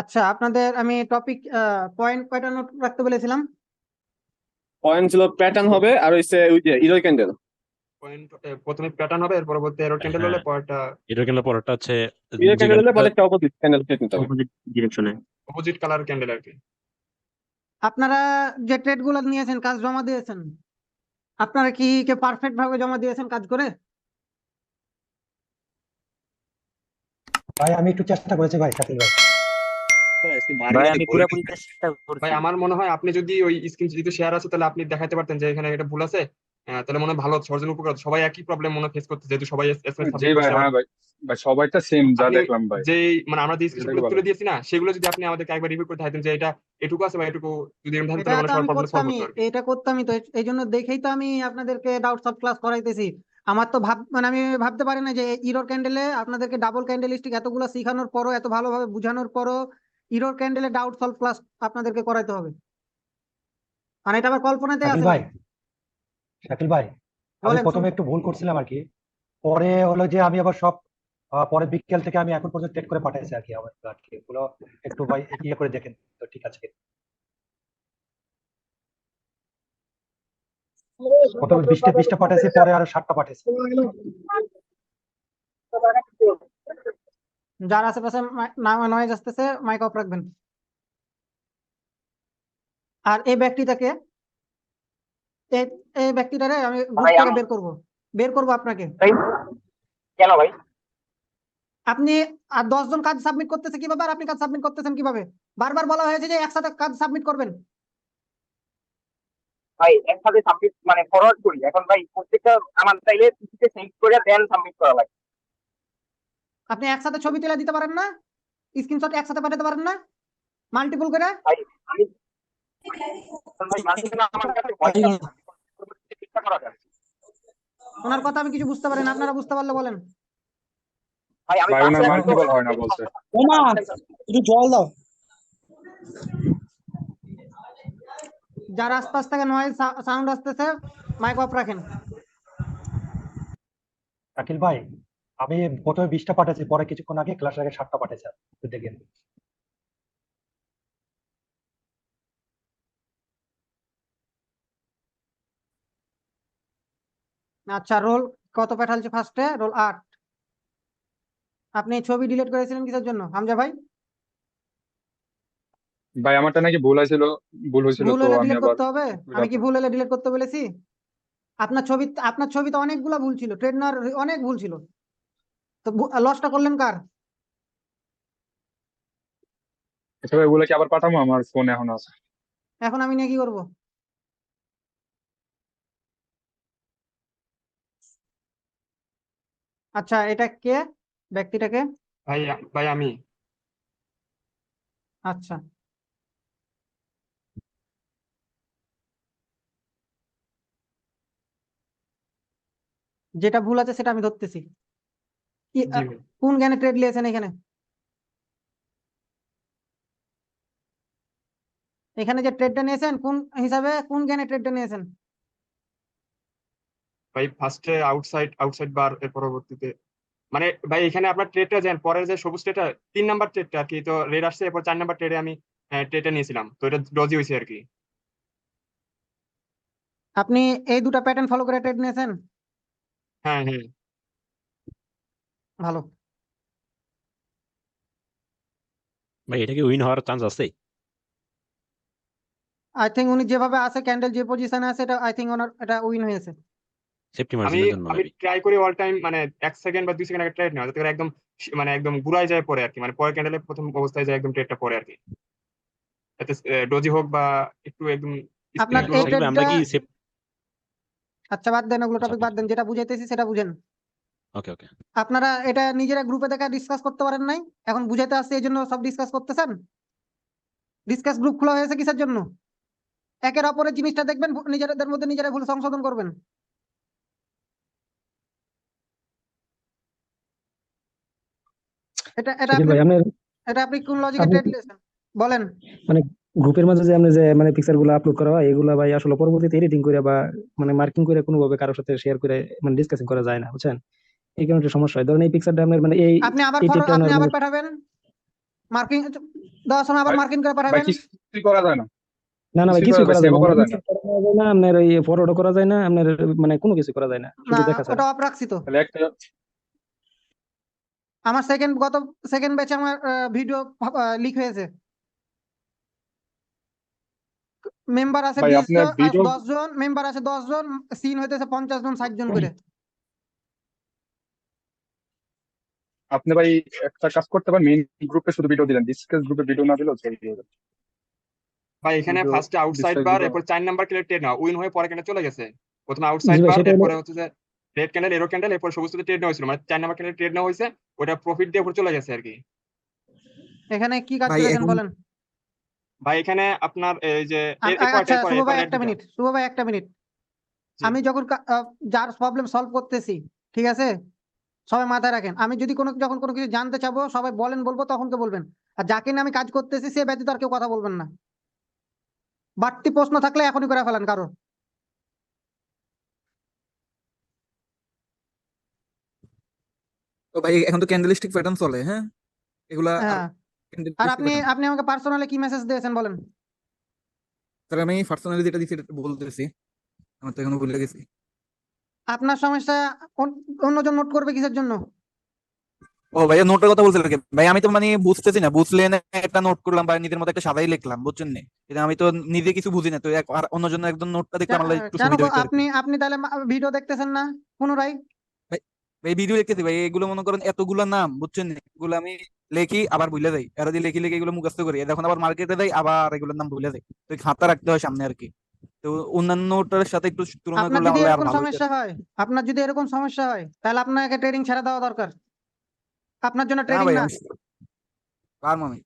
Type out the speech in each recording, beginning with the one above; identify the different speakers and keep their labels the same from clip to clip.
Speaker 1: আচ্ছা, আপনাদের আমি টপিক পয়েন্ট কয়টা নোট রাখতে বলেছিলাম?
Speaker 2: পয়েন্ট ছিল প্যাটার্ন হবে আর হইছে ওই যে ইরর ক্যান্ডেল।
Speaker 3: পয়েন্ট প্রথমে প্যাটার্ন হবে, এর পরবর্তী এরর ক্যান্ডেল হলে
Speaker 4: হ্যাঁ,
Speaker 3: পরেরটা
Speaker 4: এটা কিন্তু পরেরটা হচ্ছে
Speaker 2: ইরর ক্যান্ডেল হলে
Speaker 4: যেখানে
Speaker 2: পরে একটা অপোজিট ক্যান্ডেল সেট নিতে হবে।
Speaker 4: অপোজিট ডিরেকশনে।
Speaker 3: অপোজিট কালার ক্যান্ডেল আর কি।
Speaker 1: আপনারা যে ট্রেড গুলো নিয়েছেন, কাজ জমা দিয়েছেন, আপনারা কি পারফেক্ট ভাবে জমা দিয়েছেন কাজ করে?
Speaker 5: ভাই আমি একটু চেষ্টা করেছি ভাই, শাকিল ভাই।
Speaker 4: ভাই আমি পুরোপুরি চেষ্টা
Speaker 3: ভাই
Speaker 4: করছি।
Speaker 3: আমার মনে হয় আপনি যদি ওই স্ক্রিন যদি শেয়ার আছে তাহলে আপনি দেখাতে পারতেন যে এখানে এটা ভুল আছে। তাহলে মনে হয় ভালো হতো, সবার জন্য উপকার হতো। সবাই একই প্রবলেম মনে ফেস করতে, যেহেতু সবাই এসএমএস
Speaker 6: জি
Speaker 3: সাবমিট
Speaker 6: ভাই,
Speaker 3: করছে।
Speaker 6: হ্যাঁ ভাই, ভাই সবাইটা সেম যা
Speaker 3: আপনি
Speaker 6: দেখলাম ভাই।
Speaker 3: যে মানে আমরা যে
Speaker 6: এটাকে
Speaker 3: স্ক্রিনশটগুলো
Speaker 6: ভালো।
Speaker 3: তুলে দিয়েছি না, সেগুলো যদি আপনি আমাদেরকে একবার রিভিউ করে দেখাতেন যে এটা এটুকু আছে বা এটুকু যদি এরকম থাকতো
Speaker 1: এটা
Speaker 3: তাহলে মানে
Speaker 1: তো
Speaker 3: সবার
Speaker 1: আমি
Speaker 3: প্রবলেম সলভ
Speaker 1: করতামই,
Speaker 3: হতো আর কি।
Speaker 1: এটা করতামই তো, এই জন্য দেখেই তো আমি আপনাদেরকে ডাউট সলভ ক্লাস করাইতেছি। আমার তো মানে আমি ভাবতে পারি না যে ইরর ক্যান্ডেলে আপনাদেরকে ডাবল ক্যান্ডেলিস্টিক এতগুলো শেখানোর পরও, এত ভালোভাবে বোঝানোর পরও ইরর ক্যান্ডেলে ডাউট সলভ ক্লাস আপনাদেরকে করাইতে হবে। মানে এটা আমার কল্পনাতে
Speaker 5: শাকিল
Speaker 1: আছে
Speaker 5: ভাই,
Speaker 1: ভাই।
Speaker 5: শাকিল ভাই, আমি
Speaker 1: বলেন,
Speaker 5: প্রথমে
Speaker 1: শুনছি।
Speaker 5: একটু ভুল করছিলাম আর কি। পরে হলো যে আমি আবার সব পরে বিকেল থেকে আমি এখন পর্যন্ত টেট করে পাঠাইছি আর কি আমার আর কি এগুলো একটু ভাই ইয়ে করে দেখেন তো ঠিক আছে কি। প্রথমে 20টা পাঠাইছি, পরে আরো 7টা পাঠাইছি।
Speaker 1: যার আশেপাশে নয়েজ আসতেছে মাইক অফ রাখবেন। আর এই ব্যক্তিটাকে, এই এই ব্যক্তিটারে আমি গ্রুপ থেকে বের করব আপনাকে।
Speaker 7: কেন ভাই?
Speaker 1: আপনি আর 10 জন কাজ সাবমিট করতেছে কিভাবে, আর আপনি কাজ সাবমিট করতেছেন কিভাবে? বারবার বলা হয়েছে যে একসাথে কাজ সাবমিট করবেন।
Speaker 7: ভাই একসাথে সাবমিট মানে ফরওয়ার্ড করি এখন ভাই, প্রত্যেকটা আমার চাইলে পিসিতে সেভ করে দেন সাবমিট করা লাগে।
Speaker 1: আপনি একসাথে ছবি তুলে দিতে পারেন না? স্ক্রিনশট একসাথে পাঠাতে পারেন না মাল্টিপল করে?
Speaker 7: ভাই আমি ভাই মাঝে আমার কাছে ভয়েস চেষ্টা করা যায়।
Speaker 1: ওনার কথা আমি কিছু বুঝতে পারি না, আপনারা বুঝতে পারলে বলেন।
Speaker 7: ভাই আমি
Speaker 6: ভাই ওনার মাল্টিপল হয় না বলছে।
Speaker 5: একটু জল দাও।
Speaker 1: যার আশপাশ থেকে নয়েজ সাউন্ড আসতেছে মাইক অফ রাখেন।
Speaker 5: শাকিল ভাই, আমি প্রথমে 20টা পাঠাইছি, পরে কিছুক্ষণ আগে ক্লাসের আগে 7টা পাঠাইছি, একটু দেখেন।
Speaker 1: আচ্ছা, রোল কত পাঠালছে? ফার্স্টে রোল 8। আপনি ছবি ডিলিট করেছিলেন কিসের জন্য হামজা ভাই?
Speaker 6: ভাই আমারটা নাকি ভুল হয়েছিল, ভুল হয়েছিল
Speaker 1: ভুল
Speaker 6: তো
Speaker 1: হলে
Speaker 6: আমি
Speaker 1: ডিলিট
Speaker 6: আবার
Speaker 1: করতে হবে? আমি কি ভুল হলে ডিলিট করতে বলেছি? আপনার ছবিতে অনেকগুলা ভুল ছিল, ট্রেড নেওয়ার অনেক ভুল ছিল, তো লসটা করলেন কার?
Speaker 6: আচ্ছা ভাই, ওগুলো কি আবার পাঠাবো? আমার ফোন এখন আছে।
Speaker 1: এখন আমি নিয়ে কি করবো? আচ্ছা, এটা কে ব্যক্তিটাকে?
Speaker 3: ভাই ভাই আমি
Speaker 1: আচ্ছা, যেটা ভুল আছে সেটা আমি ধরতেছি।
Speaker 3: জি ভাই।
Speaker 1: কোন জ্ঞানে ট্রেড নিয়েছেন এখানে? এখানে যে ট্রেডটা নিয়েছেন কোন হিসাবে, কোন জ্ঞানে ট্রেডটা নিয়েছেন?
Speaker 3: ভাই ফার্স্টে আউটসাইড বার, এর পরবর্তীতে মানে ভাই এখানে আপনার ট্রেডটা যান, পরের যে সবুজ ট্রেডটা 3 নাম্বার ট্রেডটা আর কি, তো রেড আসছে, এরপর 4 নাম্বার ট্রেডে আমি ট্রেডটা নিয়েছিলাম, তো এটা ডজি হয়েছে আর কি।
Speaker 1: আপনি এই দুটো প্যাটার্ন ফলো করে ট্রেড নিয়েছেন?
Speaker 3: হ্যাঁ হ্যাঁ।
Speaker 1: ভালো।
Speaker 4: ভাই এটা কি উইন হওয়ার চান্স আছে?
Speaker 1: আই থিঙ্ক উনি যেভাবে আছে, ক্যান্ডেল যে পজিশনে আছে, এটা আই থিঙ্ক ওনার এটা উইন হয়েছে।
Speaker 4: সেফটি
Speaker 3: আমি
Speaker 4: মার্জিনের জন্য
Speaker 3: আমি
Speaker 4: মেবি।
Speaker 3: ট্রাই করি অল টাইম মানে 1 সেকেন্ড বা 2 সেকেন্ড আগে ট্রেড নেওয়া, যাতে করে একদম মানে একদম গুড়ায় যায় পরে আর কি, মানে পরের ক্যান্ডেলে প্রথম অবস্থায় যায় একদম ট্রেডটা পরে আর কি, যাতে ডজি হোক বা একটু একদম
Speaker 1: আপনার
Speaker 3: স্পিড
Speaker 1: এই
Speaker 3: হোক।
Speaker 4: আমরা
Speaker 1: ট্রেডটা,
Speaker 4: কি সেফ?
Speaker 1: আচ্ছা বাদ দেন ওগুলো
Speaker 4: আচ্ছা
Speaker 1: টপিক বাদ দেন, যেটা বুঝাইতেছি সেটা বুঝেন।
Speaker 4: ওকে ওকে।
Speaker 1: আপনারা এটা নিজেরা গ্রুপে দেখা ডিসকাস করতে পারেন নাই? এখন বুঝাইতে আসছে এই জন্য সব ডিসকাস করতেছেন? ডিসকাস গ্রুপ খোলা হয়েছে কিসের জন্য? একের অপরের জিনিসটা দেখবেন, নিজেদের মধ্যে নিজেরা ভুল সংশোধন করবেন। এটা এটা
Speaker 8: শাকিল
Speaker 1: আপনি
Speaker 8: ভাই, আপনার
Speaker 1: এটা আপনি কোন লজিকে
Speaker 8: আপনি
Speaker 1: ট্রেড নিয়েছেন বলেন?
Speaker 8: মানে গ্রুপের মাঝে যে আপনি যে মানে পিকচার গুলো আপলোড করা হয়, এগুলা ভাই আসলে পরবর্তীতে এডিটিং করে বা মানে মার্কিং করে কোনোভাবে কারোর সাথে শেয়ার করে মানে ডিসকাশন করা যায় না, বুঝছেন? এই কারণে একটা সমস্যা হয়। ধরেন এই পিকচারটা আপনার মানে এই
Speaker 1: আপনি আবার
Speaker 8: এই ট্রিপটা
Speaker 1: আপনি
Speaker 8: আপনার
Speaker 1: আবার
Speaker 8: মানে
Speaker 1: পাঠাবেন, মার্কিং দেওয়ার সময় আবার
Speaker 6: ভাই-
Speaker 1: মার্কিং করে
Speaker 6: ভাই
Speaker 1: পাঠাবেন।
Speaker 6: কিছুই করা যায় না,
Speaker 8: না না ভাই
Speaker 6: কিছুই
Speaker 8: কিছু
Speaker 6: করা যায়,
Speaker 8: করা যায়
Speaker 6: সেভও
Speaker 8: না,
Speaker 6: করা যায় না।
Speaker 8: কিছু করা যায় না, আপনার ওই ফরওয়ার্ড করা যায় না, আপনার মানে কোনো কিছু করা যায় না,
Speaker 1: না
Speaker 8: শুধু দেখা ছাড়া।
Speaker 1: ওটা অফ রাখছি তো।
Speaker 6: তাহলে একটা
Speaker 1: আমার গত সেকেন্ড ব্যাচে আমার ভিডিও লিক হয়েছে। মেম্বার আছে
Speaker 6: ভাই
Speaker 1: 20
Speaker 6: আপনার
Speaker 1: জন,
Speaker 6: ভিডিও
Speaker 1: 10 জন মেম্বার আছে, 10 জন, সিন হইতেছে 50 জন 60 জন করে।
Speaker 6: আপনি ভাই একটা কাজ করতে পারেন, মেইন গ্রুপে শুধু ভিডিও দিলেন, ডিসকাস গ্রুপে ভিডিও না দিলেও চলবে।
Speaker 3: ভাই এখানে
Speaker 6: ভিডিও
Speaker 3: ফার্স্টে আউটসাইড
Speaker 6: ডিসকাস
Speaker 3: বার,
Speaker 6: গ্রুপে
Speaker 3: এরপর 4 নাম্বার ক্যান্ডেল ট্রেড নেওয়া, উইন হয়ে পরে ক্যান্ডেল চলে গেছে। প্রথমে
Speaker 8: জি
Speaker 3: আউটসাইড
Speaker 8: ভাই
Speaker 3: বার,
Speaker 8: সেটা হলো,
Speaker 3: এরপরে হচ্ছে যে রেড ক্যান্ডেল, এরো ক্যান্ডেল, এরপর সবুজ ট্রেড নেওয়া হয়েছিল, মানে 4 নাম্বার ক্যান্ডেল ট্রেড নেওয়া হয়েছে, ওটা প্রফিট দিয়ে উপর চলে গেছে আর কি।
Speaker 1: এখানে কি কাজ
Speaker 7: ভাই
Speaker 1: করেছেন
Speaker 7: এখন
Speaker 1: বলেন?
Speaker 3: ভাই এখানে আপনার এই যে এরপর
Speaker 1: আচ্ছা শুভ ভাই
Speaker 3: রেড
Speaker 1: একটা মিনিট, শুভ ভাই একটা মিনিট।
Speaker 3: জি।
Speaker 1: আমি যখন যার প্রবলেম সলভ করতেছি, ঠিক আছে, সবাই মাথায় রাখেন, আমি যদি যখন কোনো কিছু জানতে চাবো সবাই বলেন বলবো তখন কে বলবেন, আর যাকে নিয়ে আমি কাজ করতেছি সে ব্যতীত আর কেউ কথা বলবেন না। বাড়তি প্রশ্ন থাকলে এখনই করে ফেলেন কারো।
Speaker 7: তো ভাই এখন তো ক্যান্ডেলস্টিক প্যাটার্ন চলে, হ্যাঁ এগুলা আর
Speaker 1: হ্যাঁ, আর
Speaker 7: candlestick
Speaker 1: আপনি
Speaker 7: pattern।
Speaker 1: আপনি আমাকে পার্সোনালি কি মেসেজ দিয়েছেন বলেন?
Speaker 7: তাহলে আমি পার্সোনালি যেটা দিচ্ছি এটা বলতেছি, আমার তো এখনো ভুলে গেছি।
Speaker 1: আপনার সমস্যা অন্যজন নোট করবে কিসের জন্য?
Speaker 7: ও ভাই নোটের কথা বলছিলেন কি? ভাই আমি তো মানে বুঝতেছি না, বুঝলে না একটা নোট করলাম বা নিজের মতো একটা সাদাই লিখলাম, বুঝছেন না? এটা আমি তো নিজে কিছু বুঝি না, তো আর অন্যজন একদম নোটটা দেখলে আমার একটু
Speaker 1: কেন
Speaker 7: সুবিধা হইতো আর কি।
Speaker 1: আপনি আপনি তাহলে ভিডিও দেখতেছেন না পুনরায়?
Speaker 7: ভাই ভাই ভিডিও দেখতেছি ভাই, এগুলো মনে করেন এতগুলো নাম, বুঝছেন না? এগুলো আমি লেখি আবার ভুলে যাই, আর যদি লেখি লেখি এগুলো মুখস্থ করি, এখন আবার মার্কেটে যাই আবার এগুলোর নাম ভুলে যাই, তো খাতা রাখতে হয় সামনে আর কি। তো অন্যান্যটার সাথে একটু তুলনা
Speaker 1: আপনার
Speaker 7: করলে
Speaker 1: যদি
Speaker 7: আমার আর
Speaker 1: এরকম
Speaker 7: ভালো হইতো।
Speaker 1: সমস্যা হয়, আপনার যদি এরকম সমস্যা হয় তাহলে আপনাকে ট্রেডিং ছেড়ে দেওয়া দরকার। আপনার জন্য
Speaker 7: না
Speaker 1: ট্রেডিং
Speaker 7: ভাই
Speaker 1: না।
Speaker 7: আমি পারবো আমি,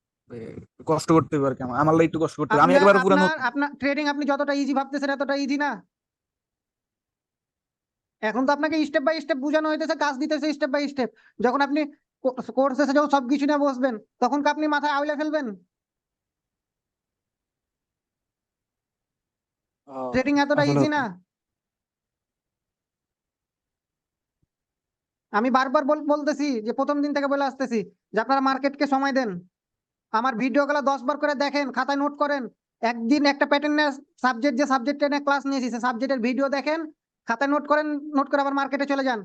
Speaker 7: কষ্ট করতে হবে আর কি, আমার লাগে একটু কষ্ট করতে হবে, আমি
Speaker 1: আপনার
Speaker 7: একবার পুরো
Speaker 1: আপনার
Speaker 7: নতুন।
Speaker 1: আপনার ট্রেডিং আপনি যতটা ইজি ভাবতেছেন এতটা ইজি না। এখন তো আপনাকে স্টেপ বাই স্টেপ বোঝানো হইতেছে, কাজ দিতেছে স্টেপ বাই স্টেপ। যখন আপনি কোর্স শেষে যখন সবকিছু নিয়ে বসবেন তখন কি আপনি মাথায় আউলে ফেলবেন? ট্রেডিং এতটা
Speaker 7: আসলে
Speaker 1: ইজি না। আমি বারবার বলতেছি যে প্রথম দিন থেকে বলে আসতেছি যে আপনারা মার্কেটকে সময় দেন। আমার ভিডিও গুলো 10 বার করে দেখেন, খাতায় নোট করেন। একদিন একটা প্যাটার্নের সাবজেক্ট, যে সাবজেক্টে নিয়ে ক্লাস নিয়েছি সে সাবজেক্টের ভিডিও দেখেন, খাতায় নোট করেন, নোট করে আবার মার্কেটে চলে যান।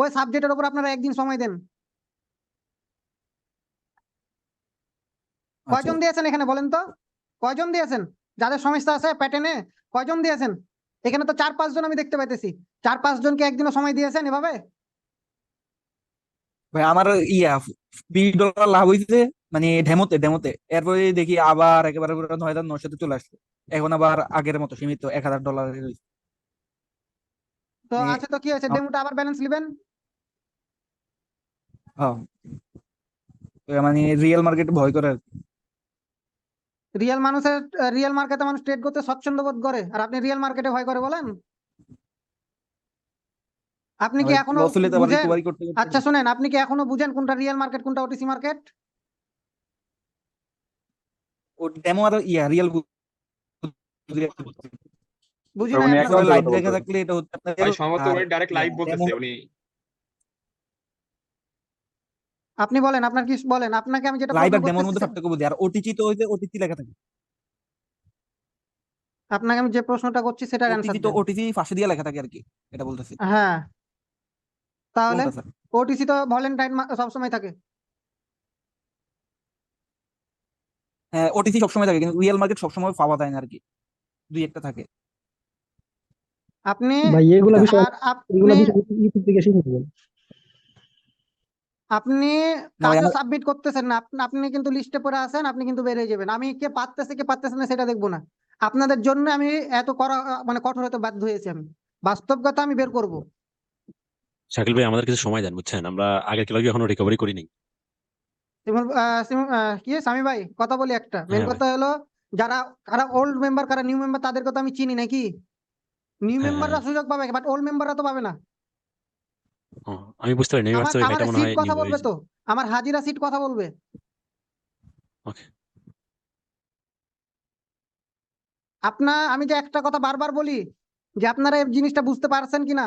Speaker 1: ওই সাবজেক্টের উপর আপনারা একদিন সময় দেন। কয়জন দিয়েছেন এখানে বলেন তো? কয়জন দিয়েছেন যাদের সমস্যা আছে প্যাটার্নে? কয়জন দিয়েছেন? এখানে তো 4-5 জন আমি দেখতে পাইতেছি। 4-5 জনকে একদিনও সময় দিয়েছেন এভাবে?
Speaker 7: ভাই আমার $20 লাভ হয়েছে, মানে ডেমোতে ডেমোতে, এরপরে দেখি আবার একেবারে পুরো 9,900 চলে আসছে, এখন আবার আগের মতো সীমিত $1,000
Speaker 1: তো আচ্ছা, তো কি হয়েছে, ডেমোটা আবার ব্যালেন্স নেবেন?
Speaker 7: হ্যাঁ, তো মানে রিয়েল মার্কেট ভয় করে আর কি।
Speaker 1: রিয়েল মার্কেটে মানুষ ট্রেড করতে স্বচ্ছন্দ বোধ করে, আর আপনি রিয়েল মার্কেটে ভয় করে বলেন? আপনি কি এখনো
Speaker 7: লস হলে তো আবার
Speaker 1: বুঝেন?
Speaker 7: রিকভারি করতে করতে
Speaker 1: আচ্ছা শুনেন, আপনি কি এখনো বুঝেন কোনটা রিয়েল মার্কেট কোনটা ওটিসি মার্কেট?
Speaker 7: ও ডেমো আর রিয়েল
Speaker 1: বুঝি
Speaker 6: ভাই
Speaker 1: নাই
Speaker 6: উনি
Speaker 1: আপনার
Speaker 6: একাউন্টের
Speaker 1: কথা।
Speaker 7: লাইভ
Speaker 6: কথা
Speaker 7: দেখা
Speaker 6: বলতেছেন।
Speaker 7: থাকলে এটা হচ্ছে আপনার
Speaker 3: ভাই সম্ভবত
Speaker 7: আর
Speaker 3: উনি ডাইরেক্ট লাইভ
Speaker 7: ডেমো।
Speaker 3: বলতেছে উনি।
Speaker 1: আপনি বলেন, আপনার কি বলেন, আপনাকে আমি যেটা
Speaker 7: লাইভ
Speaker 1: প্রশ্ন
Speaker 7: আর ডেমোর
Speaker 1: করতেছি
Speaker 7: মধ্যে পার্থক্য বুঝি, আর ওটিজি তো হইছে ওটিজি লেখা থাকে,
Speaker 1: আপনাকে আমি যে প্রশ্নটা করছি সেটার অ্যান্সার
Speaker 7: ওটিজি তো
Speaker 1: দেন।
Speaker 7: ওটিজি ফাঁসে দিয়ে লেখা থাকে আর কি, এটা বলতেছি।
Speaker 1: হ্যাঁ, তাহলে
Speaker 7: কোনটা স্যার?
Speaker 1: ওটিসি তো ভলেন্টাইন সবসময় থাকে।
Speaker 7: হ্যাঁ ওটিসি সবসময় থাকে, কিন্তু রিয়েল মার্কেট সবসময় পাওয়া যায় না আর কি, দুই একটা থাকে।
Speaker 1: আপনি
Speaker 8: ভাই এগুলা
Speaker 7: এটা
Speaker 8: বিষয়,
Speaker 1: আর
Speaker 8: এগুলা
Speaker 1: আপনি
Speaker 8: বিষয় ইউটিউব থেকে শিখে নেবেন।
Speaker 1: আপনি
Speaker 7: না ভাই
Speaker 1: কাজও
Speaker 7: আমার
Speaker 1: সাবমিট করতেছেন না, আপনি কিন্তু লিস্টে পড়ে আছেন, আপনি কিন্তু বেরিয়ে যাবেন। আমি কে পারতেছে না সেটা দেখবো না। আপনাদের জন্য আমি এত করা মানে কঠোর হতে বাধ্য হয়েছি। আমি বাস্তব কথা আমি বের করব।
Speaker 4: শাকিল ভাই আমাদের কিছু সময় দেন, বুঝছেন, আমরা আগের ক্লাবে এখনো রিকভারি করিনি।
Speaker 1: কি স্বামী ভাই, কথা বলি একটা মেন
Speaker 4: হ্যাঁ ভাই।
Speaker 1: কথা হলো, যারা কারা ওল্ড মেম্বার কারা নিউ মেম্বার তাদের কথা আমি চিনি নাকি? নিউ
Speaker 4: হ্যাঁ হ্যাঁ
Speaker 1: মেম্বাররা সুযোগ পাবে বাট ওল্ড মেম্বাররা তো পাবে না।
Speaker 4: ও, আমি বুঝতে পারিনি, আমি
Speaker 1: আমার
Speaker 4: ভাবছি ওই
Speaker 1: আমার
Speaker 4: ভাইটা মনে
Speaker 1: সিট
Speaker 4: হয়
Speaker 1: কথা
Speaker 4: নিউ
Speaker 1: বলবে
Speaker 4: হয়েছে।
Speaker 1: তো, আমার হাজিরা সিট কথা বলবে।
Speaker 4: ওকে।
Speaker 1: আমি যে একটা কথা বারবার বলি যে আপনারা এই জিনিসটা বুঝতে পারছেন কিনা,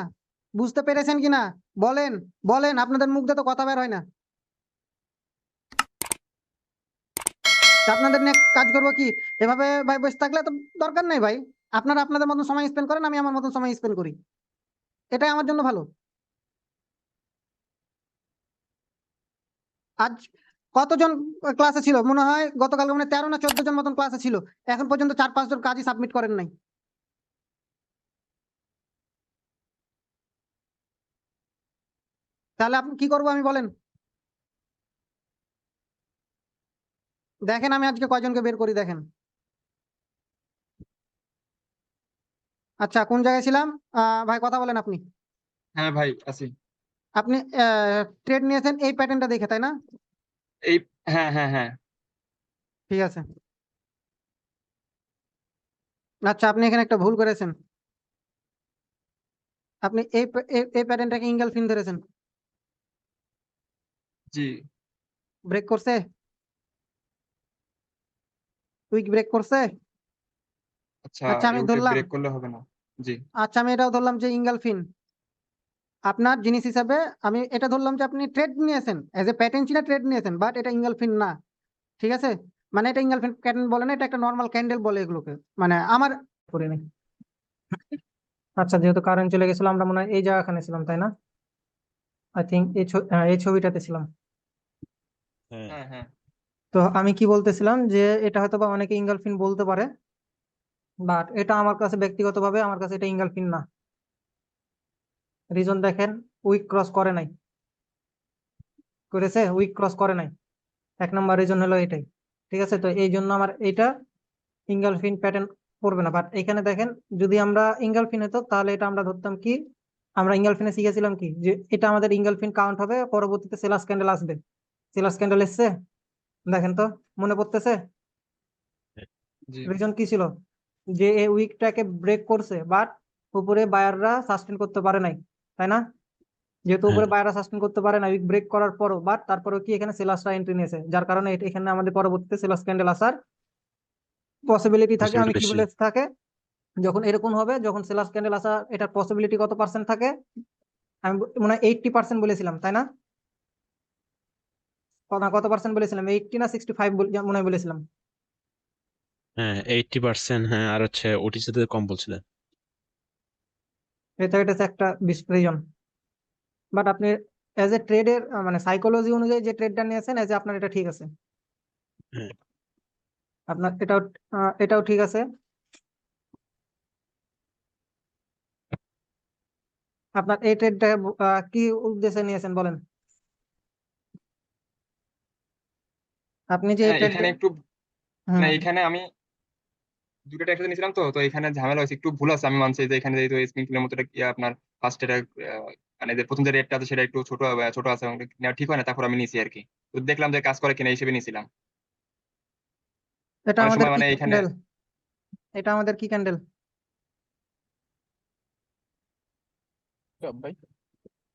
Speaker 1: বুঝতে পেরেছেন কিনা, বলেন বলেন, আপনাদের মুখ দিয়ে তো কথা বের হয় না। তা আপনাদের নিয়ে কাজ করবো কি? এভাবে ভাই বসে থাকলে তো দরকার নেই ভাই। আপনারা আপনাদের মতন সময় স্পেন্ড করেন, আমি আমার মতন সময় স্পেন্ড করি, এটাই আমার জন্য ভালো। আজ কতজন ক্লাসে ছিল? মনে হয় গতকাল মানে 13 না 14 জন মতন ক্লাসে ছিল, এখন পর্যন্ত 4-5 জন কাজই সাবমিট করেন নাই। তাহলে আপনি কি করবো আমি বলেন? দেখেন আমি আজকে কয়জনকে বের করি দেখেন। আচ্ছা, কোন জায়গায় ছিলাম? ভাই কথা বলেন আপনি।
Speaker 3: হ্যাঁ ভাই আছি।
Speaker 1: আপনি ট্রেড নিয়েছেন এই প্যাটার্নটা দেখে, তাই না?
Speaker 3: এই হ্যাঁ হ্যাঁ হ্যাঁ
Speaker 1: ঠিক আছে। আচ্ছা, আপনি এখানে একটা ভুল করেছেন। আপনি এই প্যাটার্নটাকে ইঙ্গেলফিন ধরেছেন।
Speaker 3: জি।
Speaker 1: ব্রেক করছে, উইক ব্রেক করছে।
Speaker 3: আচ্ছা,
Speaker 1: আচ্ছা আমি
Speaker 3: ইউটিউব
Speaker 1: ধরলাম,
Speaker 3: ব্রেক করলে হবে না। জি।
Speaker 1: আচ্ছা আমি এটাও ধরলাম যে ইঙ্গেলফিন আপনার জিনিস হিসাবে। আমি এটা ধরলাম যে আপনি ট্রেড নিয়েছেন, এজ এ প্যাটার্ন ছিল ট্রেড নিয়েছেন, বাট এটা ইঙ্গেলফিন না। ঠিক আছে, মানে এটা ইঙ্গেলফিন প্যাটার্ন বলে না, এটা একটা নর্মাল ক্যান্ডেল বলে এগুলোকে, মানে আমার করে নেই। আচ্ছা, যেহেতু কারেন্ট চলে গেছিল, আমরা মনে হয় এই জায়গাখানে ছিলাম, তাই না? আই থিঙ্ক এই ছবিটাতে ছিলাম।
Speaker 4: হ্যাঁ
Speaker 3: হ্যাঁ হ্যাঁ
Speaker 1: তো আমি কি বলতেছিলাম যে এটা হয়তো বা অনেকে ইঙ্গেলফিন বলতে পারে, বাট এটা আমার কাছে ব্যক্তিগতভাবে আমার কাছে এটা ইঙ্গেলফিন না। রিজন দেখেন, উইক ক্রস করে নাই, করেছে উইক ক্রস করে নাই। 1 নম্বর রিজন হলো এটাই। ঠিক আছে, তো এই জন্য আমার এটা ইঙ্গেলফিন প্যাটার্ন পড়বে না। বাট এখানে দেখেন, যদি আমরা ইঙ্গেলফিন হতো তাহলে এটা আমরা ধরতাম কি, আমরা ইঙ্গেলফিনে শিখেছিলাম কি যে এটা আমাদের ইঙ্গেলফিন কাউন্ট হবে, পরবর্তীতে সেলাস ক্যান্ডেল আসবে। সেলাস ক্যান্ডেল এসছে, দেখেন তো, মনে পড়তেছে?
Speaker 3: জি
Speaker 1: রিজন কি ছিল? যে এই উইকটাকে ব্রেক করছে, বাট উপরে বায়াররা সাস্টেন করতে পারে নাই, তাই না? যেহেতু
Speaker 4: হ্যাঁ
Speaker 1: উপরে বায়াররা সাস্টেন করতে পারে না উইক ব্রেক করার পরও, বাট তারপরেও কি এখানে সেলাসরা এন্ট্রি নিয়েছে, যার কারণে এখানে আমাদের পরবর্তীতে সেলাস ক্যান্ডেল আসার পসিবিলিটি থাকে। আমি
Speaker 4: পসিবিলিটি
Speaker 1: কি
Speaker 4: বেশি।
Speaker 1: বলে থাকে, যখন এরকম হবে, যখন সেলাস ক্যান্ডেল আসা, এটার পসিবিলিটি কত পার্সেন্ট থাকে? আমি মনে হয় 80% বলেছিলাম, তাই না? কত পার্সেন্ট বলেছিলাম, 80 না 65 মনে হয় বলেছিলাম।
Speaker 4: হ্যাঁ 80%, হ্যাঁ, আর হচ্ছে ওটিসিতে কম বলছিলেন।
Speaker 1: এটা হচ্ছে একটা রিজন। বাট আপনি এজ এ ট্রেডের মানে সাইকোলজি অনুযায়ী যে ট্রেডটা নিয়েছেন, এজ এ আপনার এটা ঠিক আছে,
Speaker 4: হ্যাঁ
Speaker 1: আপনার এটাও ঠিক আছে। আপনার এই ট্রেডটা কি উদ্দেশ্যে নিয়েছেন বলেন? আপনি যে এই
Speaker 3: হ্যাঁ,
Speaker 1: ট্রেড,
Speaker 3: এখানে একটু
Speaker 1: হুম,
Speaker 3: না, এখানে আমি দুটো একসাথে নিয়েছিলাম, তো তো এখানে ঝামেলা হয়েছে, একটু ভুল আছে, আমি মানছি যে এখানে যেহেতু স্পিন কিলোর মতো আপনার ফার্স্ট এটা মানে যে প্রথম যে রেটটা আছে সেটা একটু ছোট আছে, এবং নেওয়া ঠিক হয় না, তারপর আমি নিয়েছি আর কি। তো দেখলাম যে কাজ করে কিনা হিসেবে নিয়েছিলাম।
Speaker 1: এটা
Speaker 3: অনেক
Speaker 1: আমাদের
Speaker 3: সময়
Speaker 1: কি
Speaker 3: মানে এখানে
Speaker 1: ক্যান্ডেল? এটা আমাদের কি ক্যান্ডেল?
Speaker 2: ভাই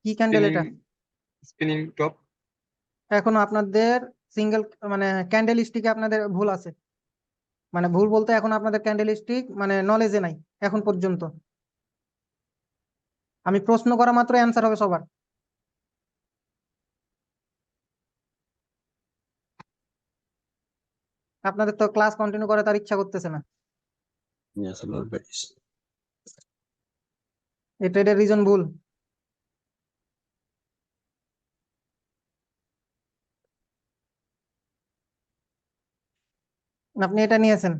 Speaker 1: কি ক্যান্ডেল
Speaker 3: স্পিনিং
Speaker 1: এটা?
Speaker 3: Spinning top.
Speaker 1: এখনো আপনাদের সিঙ্গেল মানে ক্যান্ডেল স্টিকে আপনাদের ভুল আছে, মানে ভুল বলতে এখন আপনাদের ক্যান্ডেল স্টিক মানে নলেজে নাই এখন পর্যন্ত। আমি প্রশ্ন করা মাত্র অ্যান্সার হবে সবার। আপনাদের তো ক্লাস কন্টিনিউ করে তার ইচ্ছা করতেছে না।
Speaker 4: Yes, Lord Baris.
Speaker 1: এই ট্রেডের রিজন ভুল। আপনি এটা নিয়েছেন,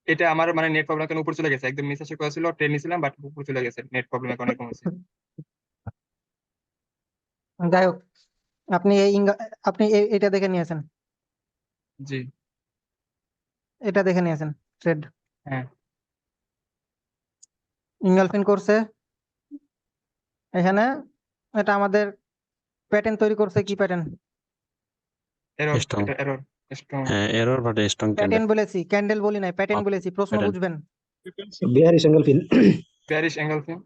Speaker 3: এটা আমার মানে নেট প্রবলেম কারণে উপরে চলে গেছে, একদম নিচে এসে করেছিল, ট্রেন নিয়েছিলাম বাট উপরে চলে গেছে, নেট প্রবলেমের কারণে এরকম হয়েছে।
Speaker 1: যাই হোক, আপনি আপনি এটা দেখে নিয়েছেন,
Speaker 3: জি।
Speaker 1: এটা দেখে নিয়েছেন ট্রেড
Speaker 3: হ্যাঁ।
Speaker 1: ইঙ্গলফিন করছে এখানে। এটা আমাদের প্যাটার্ন তৈরি করছে, কি প্যাটার্ন?
Speaker 3: Error,
Speaker 4: strong.
Speaker 3: এটা এরর। স্ট্রং।
Speaker 4: হ্যাঁ error but strong candle.
Speaker 1: Pattern বলেছি, ক্যান্ডেল বলি নাই, প্যাটার্ন বলেছি, প্রশ্ন
Speaker 4: প্যাটার্ন।
Speaker 1: বুঝবেন।
Speaker 8: বিহারি সিঙ্গেল ফিল।
Speaker 3: প্যারিস অ্যাঙ্গেল ফিম।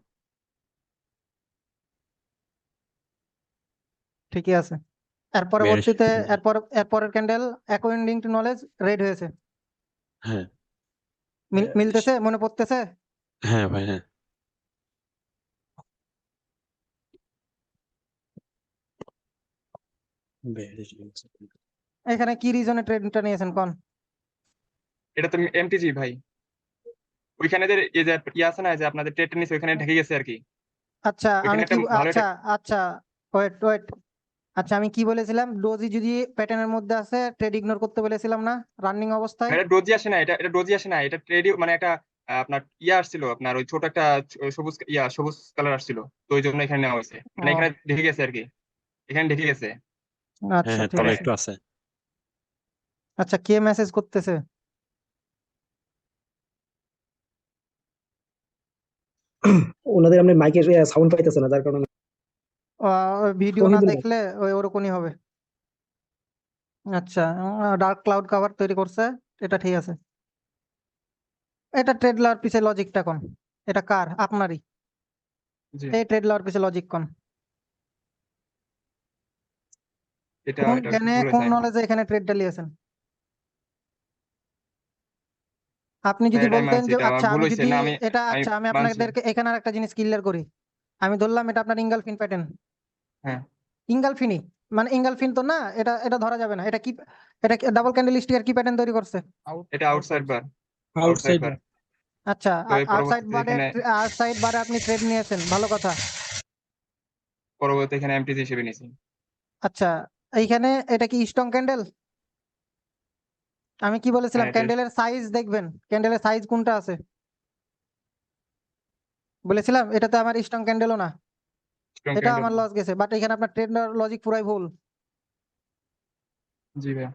Speaker 1: ঠিকই আছে। এর
Speaker 4: বেরিশ।
Speaker 1: পরবর্তীতে এরপরের candle according to knowledge red হয়েছে,
Speaker 4: হ্যাঁ বেরিশ।
Speaker 1: মিলতেছে, মনে পড়তেছে?
Speaker 4: হ্যাঁ ভাই হ্যাঁ। বেরিশ।
Speaker 1: এখানে কি রিজনে ট্রেডটা নিয়েছেন কোন?
Speaker 3: এটা তো এমটিজি ভাই, ওইখানে যে এই যে ইয়ে আছে না, যে আপনাদের ট্রেড নিচে ওইখানে ঢেকে গেছে আর কি।
Speaker 1: আচ্ছা
Speaker 3: ওইখানে
Speaker 1: আমি
Speaker 3: একটা
Speaker 1: কি
Speaker 3: ভালো
Speaker 1: আচ্ছা আচ্ছা ওয়েট ওয়েট আচ্ছা আমি কি বলেছিলাম, ডোজি যদি প্যাটার্নের মধ্যে আছে ট্রেড ইগনোর করতে বলেছিলাম না রানিং অবস্থায়?
Speaker 3: এটা ডোজি আসে না, এটা ডোজি আসে না, এটা ট্রেডই মানে একটা আপনার ইয়ে আসছিল, আপনার ওই ছোট একটা সবুজ সবুজ কালার আসছিল, তো ওই জন্য এখানে নেওয়া হয়েছে, মানে
Speaker 1: ও
Speaker 3: এখানে ঢেকে গেছে আর কি, এখানে ঢেকে গেছে।
Speaker 4: হ্যাঁ
Speaker 1: আচ্ছা
Speaker 4: হ্যাঁ
Speaker 1: ঠিক
Speaker 4: তলে
Speaker 1: আছে।
Speaker 4: একটু আছে।
Speaker 1: আচ্ছা কে মেসেজ করতেছে?
Speaker 8: ওনাদের আপনি মাইকের সাউন্ড পাইতেছে না, যার কারণে।
Speaker 1: ভিডিও না
Speaker 8: তহিদুল
Speaker 1: দেখলে ওই ওরকমই হবে। আচ্ছা ডার্ক ক্লাউড কভার তৈরি করছে, এটা ঠিক আছে। এটা ট্রেড লওয়ার পিছে লজিকটা কোন? এটা কার? আপনারই?
Speaker 3: জি,
Speaker 1: এই ট্রেড লওয়ার পিছে লজিক কোন?
Speaker 3: এটা
Speaker 1: কোন
Speaker 3: এটা
Speaker 1: জ্ঞানে
Speaker 3: ভুল
Speaker 1: কোন
Speaker 3: হয়েছে।
Speaker 1: নলেজে এখানে ট্রেডটা নিয়েছেন? আপনি
Speaker 3: ভাই
Speaker 1: যদি
Speaker 3: এটাই
Speaker 1: বলতেন
Speaker 3: মানছি,
Speaker 1: যে
Speaker 3: এটা আমার
Speaker 1: আচ্ছা
Speaker 3: ভুল
Speaker 1: আমি
Speaker 3: হয়েছে
Speaker 1: যদি
Speaker 3: না,
Speaker 1: এটা
Speaker 3: আমি
Speaker 1: আচ্ছা আমি
Speaker 3: মানছি।
Speaker 1: আপনাদেরকে এখানে আর একটা জিনিস ক্লিয়ার করি। আমি ধরলাম এটা আপনার ইঙ্গালফিন প্যাটার্ন।
Speaker 3: হ্যাঁ,
Speaker 1: ইঙ্গালফিনই মানে ইঙ্গালফিন তো না, এটা এটা ধরা যাবে না। এটা কি? এটা ডাবল ক্যান্ডেল স্টিকের কি প্যাটার্ন তৈরি করছে?
Speaker 3: এটা আউটসাইড বার, আউটসাইড
Speaker 8: আউটসাইড।
Speaker 3: বার।
Speaker 1: আচ্ছা
Speaker 3: তো এই পরবর্তীতে এখানে
Speaker 1: আউটসাইড বারে আপনি ট্রেড নিয়েছেন, ভালো কথা।
Speaker 3: এখানে এমটিজি হিসেবে নিয়েছি।
Speaker 1: আচ্ছা এইখানে এটা কি স্ট্রং ক্যান্ডেল? আমি কি
Speaker 3: হ্যাঁ,
Speaker 1: বলেছিলাম
Speaker 3: এটা
Speaker 1: ক্যান্ডেলের সাইজ দেখবেন, ক্যান্ডেলের সাইজ কোনটা আছে বলেছিলাম? এটা তো আমার স্ট্রং ক্যান্ডেলও না,
Speaker 3: স্ট্রং
Speaker 1: এটা
Speaker 3: ক্যান্ডেল।
Speaker 1: আমার লস গেছে, বাট এখানে আপনার ট্রেড লজিক পুরাই ভুল।
Speaker 3: জি ভাই,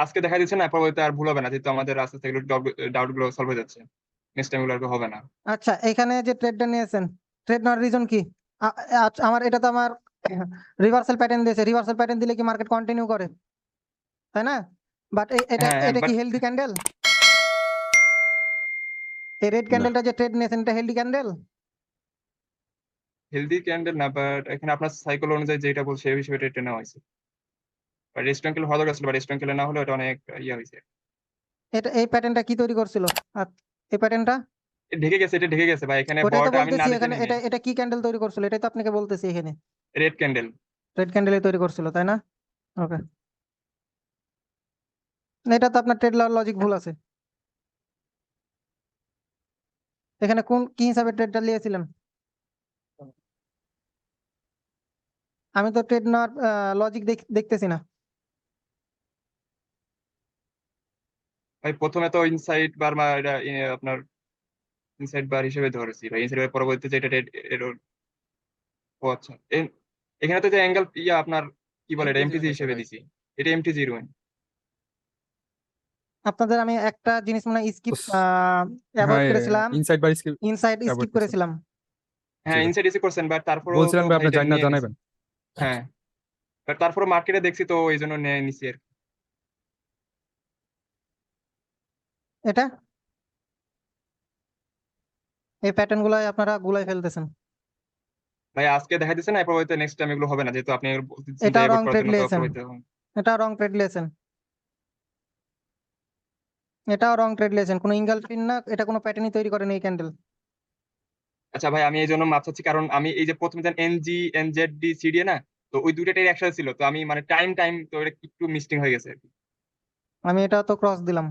Speaker 3: আজকে দেখা দিচ্ছে না, পরবর্তীতে আর ভুল হবে না, যেহেতু আমাদের আস্তে আস্তে এগুলো ডাউট গুলো সলভ হয়ে যাচ্ছে, নেক্সট টাইম এগুলো আর হবে না।
Speaker 1: আচ্ছা এখানে যে ট্রেডটা নিয়েছেন, ট্রেড নেওয়ার রিজন কি? আচ্ছা, আমার এটা তো আমার রিভার্সাল প্যাটার্ন দিয়েছে, রিভার্সাল প্যাটার্ন দিলে কি মার্কেট কন্টিনিউ করে, তাই না? বাট এটা
Speaker 3: হ্যাঁ হ্যাঁ,
Speaker 1: এটা কি
Speaker 3: বাট
Speaker 1: হেলদি ক্যান্ডেল? এই রেড
Speaker 4: না
Speaker 1: ক্যান্ডেলটা যে ট্রেড নিয়েছেন এটা হেলদি ক্যান্ডেল?
Speaker 3: হেলদি ক্যান্ডেল না, বাট এখানে আপনার সাইকেল অনুযায়ী যেটা বলছে সেই হিসেবে এটা নেওয়া হয়েছে। বাট রেস্টুরেন্ট ক্যান্ডেল ভালো গেছিল, বাট রেস্টুরেন্ট ক্যান্ডেল না হলে এটা অনেক ইয়ে হয়েছে।
Speaker 1: এটা এই প্যাটার্নটা কি তৈরি করছিল? আর এই প্যাটার্নটা
Speaker 3: ঢেকে গেছে, এটা ঢেকে গেছে ভাই, এখানে
Speaker 1: ওটাই তো
Speaker 3: বড়টা আমি না
Speaker 1: বলতেছি,
Speaker 3: দেখে
Speaker 1: এখানে
Speaker 3: নিই
Speaker 1: এটা এটা কি ক্যান্ডেল তৈরি করছিল, এটাই তো আপনাকে বলতেছি এখানে।
Speaker 3: Red candle.
Speaker 1: রেড ক্যান্ডেল তৈরি করছিল, তাই না? ওকে, এটা তো আপনার ট্রেড লজিক ভুল আছে। এখানে কোন কি হিসাবে ট্রেডটা নিয়েছিলেন? আমি তো ট্রেড নেওয়ার লজিক দেখতেছি না।
Speaker 3: ভাই প্রথমে তো ইনসাইড বার এটা আপনার ইনসাইড বার হিসেবে ধরেছি ভাই, ইনসাইড বার পরবর্তীতে এটা এরর। ও আচ্ছা, এখানে তো যে অ্যাঙ্গেল আপনার কি বলে এটা এমটিজি হিসেবে দিছি, এটা এমটিজি রুইন।
Speaker 1: আপনাদের আমি একটা জিনিস মনে স্কিপ অ্যাভয়েড
Speaker 6: হ্যাঁ,
Speaker 1: করেছিলাম,
Speaker 6: ইনসাইড বার স্কিপ
Speaker 1: ইনসাইড স্কিপ
Speaker 6: করছেন।
Speaker 1: করেছিলাম।
Speaker 6: জি
Speaker 3: হ্যাঁ,
Speaker 6: ভাই,
Speaker 3: ইনসাইড এসে করছেন, বাট তারপরেও তো
Speaker 6: বলছিলেন ভাই
Speaker 3: ভাই
Speaker 6: আপনি
Speaker 3: এটা
Speaker 6: জানি না
Speaker 3: নিয়ে নিছি।
Speaker 6: জানাবেন।
Speaker 3: হ্যাঁ, বাট তারপরে মার্কেটে দেখছি তো এই জন্য নিয়ে নিছি আর কি।
Speaker 1: এটা এই প্যাটার্ন গুলাই আপনারা গুলাই ফেলতেছেন।
Speaker 3: ভাই আজকে দেখা দিচ্ছে না, পরবর্তীতে নেক্সট টাইম এগুলো হবে না, যেহেতু আপনি বলতেছেন যে
Speaker 1: এটাও রং
Speaker 3: অ্যাভয়েড করার
Speaker 1: ট্রেড
Speaker 3: জন্য, তো
Speaker 1: নিয়েছেন,
Speaker 3: পরবর্তীতে
Speaker 1: এটাও রং ট্রেড নিয়েছেন, এটাও রং ট্রেড নিয়েছেন। কোনো ইঙ্গালফিন না, এটা কোনো প্যাটার্নই তৈরি করেনি এই ক্যান্ডেল।
Speaker 3: আচ্ছা ভাই, আমি এই জন্য মাপ চাচ্ছি, কারণ আমি এই যে প্রথমে যেন এনজি এনজেড সিডি না, তো ওই দুইটাই একসাথে ছিল, তো আমি মানে টাইম তো এটা একটু মিস্টিং হয়ে গেছে আর কি।
Speaker 1: আমি এটা তো ক্রস দিলাম।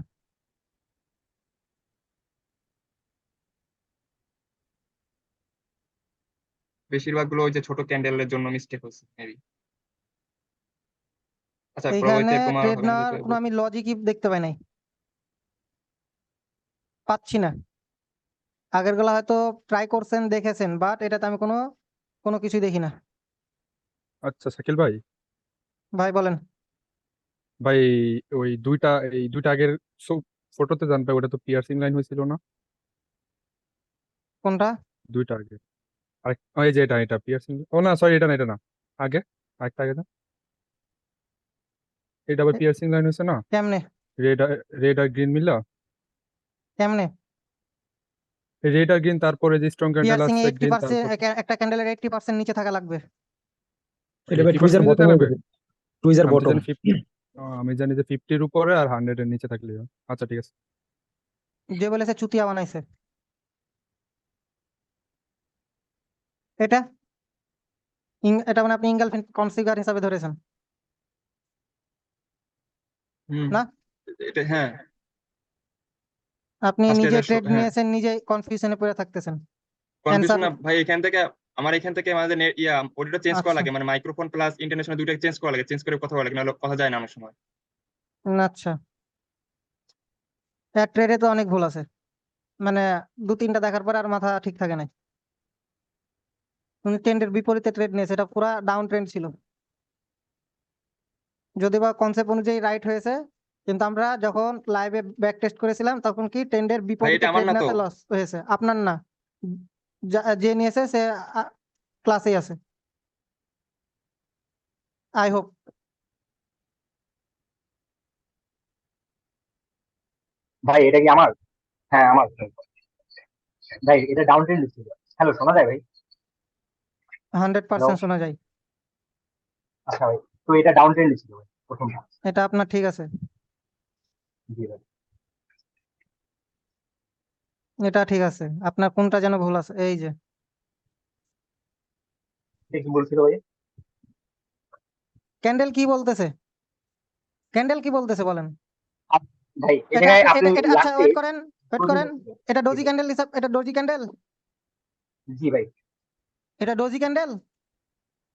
Speaker 3: বেশিরভাগ গুলো ওই যে ছোট ক্যান্ডেলের জন্য মিস্টেক হচ্ছে মেবি। আচ্ছা,
Speaker 1: এইখানে
Speaker 3: পরবর্তীতে এরকম আর
Speaker 1: ট্রেড
Speaker 3: হবে না
Speaker 1: নেওয়ার
Speaker 3: যেহেতু
Speaker 1: কোনো আমি লজিকই দেখতে পাই নাই, পাচ্ছি না। আগের গুলো হয়তো ট্রাই করছেন দেখেছেন, বাট এটাতে আমি কোনো কোনো কিছুই দেখি না।
Speaker 6: আচ্ছা শাকিল ভাই,
Speaker 1: ভাই বলেন।
Speaker 6: ভাই ওই এই দুইটা আগের ফটোতে জানতে ওটা তো পিয়ার্সিং লাইন হয়েছিল না?
Speaker 1: কোনটা?
Speaker 6: দুইটা আগে আরেক এই যে এটা পিয়ার্সিং, ও না সরি, এটা না এটা না, আগে আরেকটা আগে না, এটা আবার
Speaker 1: এ-
Speaker 6: পিয়ার্সিং লাইন হয়েছে না?
Speaker 1: কেমনে?
Speaker 6: রেড রেড আর গ্রিন মিলা,
Speaker 1: কেমনে
Speaker 6: রেড আর গ্রিন, তারপরে যে স্ট্রং ক্যান্ডেল
Speaker 1: পিয়ার্সিং এ
Speaker 6: আসছে
Speaker 1: 80%,
Speaker 6: গ্রিন, তারপর
Speaker 1: একটা ক্যান্ডেলের 80% নিচে থাকা লাগবে।
Speaker 8: এটা ভাই
Speaker 6: 80%
Speaker 8: টুইজার
Speaker 6: যেতে
Speaker 8: বটম হয়ে
Speaker 6: লাগবে।
Speaker 8: যাবে, টুইজার
Speaker 6: আমি তো
Speaker 8: বটম।
Speaker 6: জানি 50, আমি জানি যে 50-র উপরে আর 100-এর নিচে থাকলে হয়। আচ্ছা ঠিক আছে।
Speaker 1: যে বলেছে চুতিয়া বানাইছে এটা, এটা মানে আপনি ইঙ্গালফিন কনফিগার হিসাবে ধরেছেন
Speaker 3: হুম,
Speaker 1: না?
Speaker 3: এটা হ্যাঁ,
Speaker 1: আপনি
Speaker 3: ফার্স্ট
Speaker 1: নিজে
Speaker 3: ট্রেডের
Speaker 1: ট্রেড
Speaker 3: হ্যাঁ
Speaker 1: নিয়েছেন, নিজে কনফিউশনে পড়ে থাকতেছেন।
Speaker 3: কনফিউশন
Speaker 1: অ্যান্সার
Speaker 3: না ভাই, এখান থেকে আমাদের অডিওটা চেঞ্জ করা
Speaker 1: আচ্ছা
Speaker 3: লাগে, মানে মাইক্রোফোন প্লাস ইন্টারন্যাশনাল দুইটাকে চেঞ্জ করা লাগে, চেঞ্জ করে কথা বলা লাগে, নাহলে কথা যায় না অনেক সময়।
Speaker 1: আচ্ছা, এক ট্রেডে তো অনেক ভুল আছে, মানে 2-3টা দেখার পরে আর মাথা ঠিক থাকে না। উনি ট্রেন্ডের বিপরীতে ট্রেড নিয়েছে, এটা পুরা ডাউন ট্রেন্ড ছিল, যদি বা কনসেপ্ট অনুযায়ী রাইট হয়েছে, কিন্তু আমরা যখন লাইভে ব্যাক টেস্ট করেছিলাম তখন কি ট্রেন্ডের
Speaker 3: ভাই
Speaker 1: বিপরীতে
Speaker 3: এটা আমার
Speaker 1: ট্রেড
Speaker 3: না তো,
Speaker 1: নেওয়াতে লস হয়েছে। আপনার না, যে নিয়েছে সে ক্লাসেই আছে, আই হোপ।
Speaker 9: ভাই এটা কি আমার? হ্যাঁ আমার। ভাই এটা ডাউন ট্রেন্ড ছিল। হ্যালো, শোনা যায় ভাই?
Speaker 1: 100% শোনা যায়।
Speaker 9: আচ্ছা ভাই, তো এটা ডাউন ট্রেন্ড ছিল ভাই প্রথমটা।
Speaker 1: এটা আপনার ঠিক আছে,
Speaker 9: জি ভাই।
Speaker 1: এটা ঠিক আছে। আপনার কোনটা যেন ভুল আছে, এই যে
Speaker 9: এটা কি বলছিল ভাই?
Speaker 1: ক্যান্ডেল কি বলতেছে, ক্যান্ডেল কি বলতেছে বলেন।
Speaker 9: ভাই এই
Speaker 1: এটা
Speaker 9: জায়গায়
Speaker 1: এটা
Speaker 9: আপনি
Speaker 1: এটা আচ্ছা,
Speaker 9: লাস্টে
Speaker 1: ওয়েট করেন, ওয়েট করেন। এটা ডোজি ক্যান্ডেল, এটা ডোজি ক্যান্ডেল,
Speaker 9: জি ভাই।
Speaker 1: এটা ডোজি ক্যান্ডেল।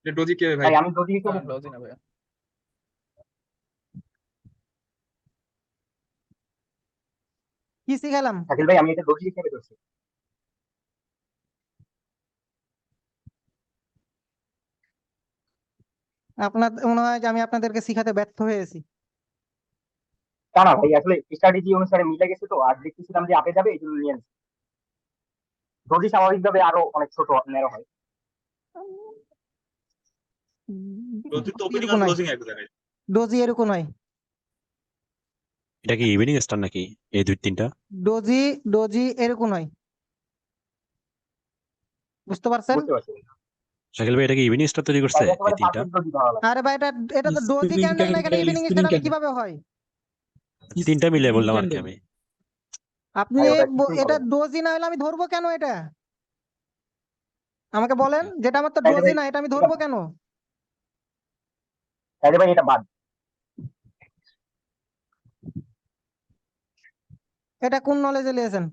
Speaker 3: এটা ডোজি কে ভাই?
Speaker 9: ভাই আমি যদি
Speaker 2: না লজি না ভাই।
Speaker 1: কি শিখালাম
Speaker 9: শাকিল ভাই, আমি এটা দোষী হিসেবে করছি।
Speaker 1: আপনার মনে হয় যে আমি আপনাদেরকে শিখাতে ব্যর্থ হয়েছি।
Speaker 9: তা না ভাই, আসলে স্ট্র্যাটেজি অনুসারে মিলে গেছে, তো আর দেখতেছিলাম যে আপে যাবে, এই জন্য নিয়ে নিচ্ছি। দোষী স্বাভাবিকভাবে আরো অনেক ছোট ন্যারো হয়।
Speaker 1: এরকম নয়, ডোজি এরকম নয়,
Speaker 4: এটা কি ইভিনিং স্টার নাকি এই 2-3টা?
Speaker 1: ডোজি ডোজি এরকম নয়, বুঝতে পারছেন?
Speaker 9: বুঝতে পারছি।
Speaker 4: শাকিল ভাই এটা কি ইভিনিং স্টার তৈরি করছে
Speaker 9: তাহলে
Speaker 4: এই
Speaker 9: একেবারে
Speaker 4: 3টা?
Speaker 9: পারফেক্ট দোষী ধরা লাগবে।
Speaker 1: আরে ভাই, এটা এটা তো ডোজি ক্যান্ডেল না, এখানে ইভিনিং স্টার কিভাবে হয়?
Speaker 4: 3টা মিলে বললাম আর কি আমি।
Speaker 1: আপনি
Speaker 9: ভাই ওটা কিছুই
Speaker 1: এটা
Speaker 9: হবে না।
Speaker 1: ডোজি না হলে আমি ধরবো কেন এটা? আমাকে বলেন, যেটা আমার তো
Speaker 9: তাইলে
Speaker 1: ডোজি
Speaker 9: ভাই
Speaker 1: না, এটা আমি
Speaker 9: ঠিক
Speaker 1: ধরবো
Speaker 9: আছে,
Speaker 1: কেন?
Speaker 9: তাইলে ভাই এটা বাদ।
Speaker 1: এটা কোন নলেজে লিয়েছেন?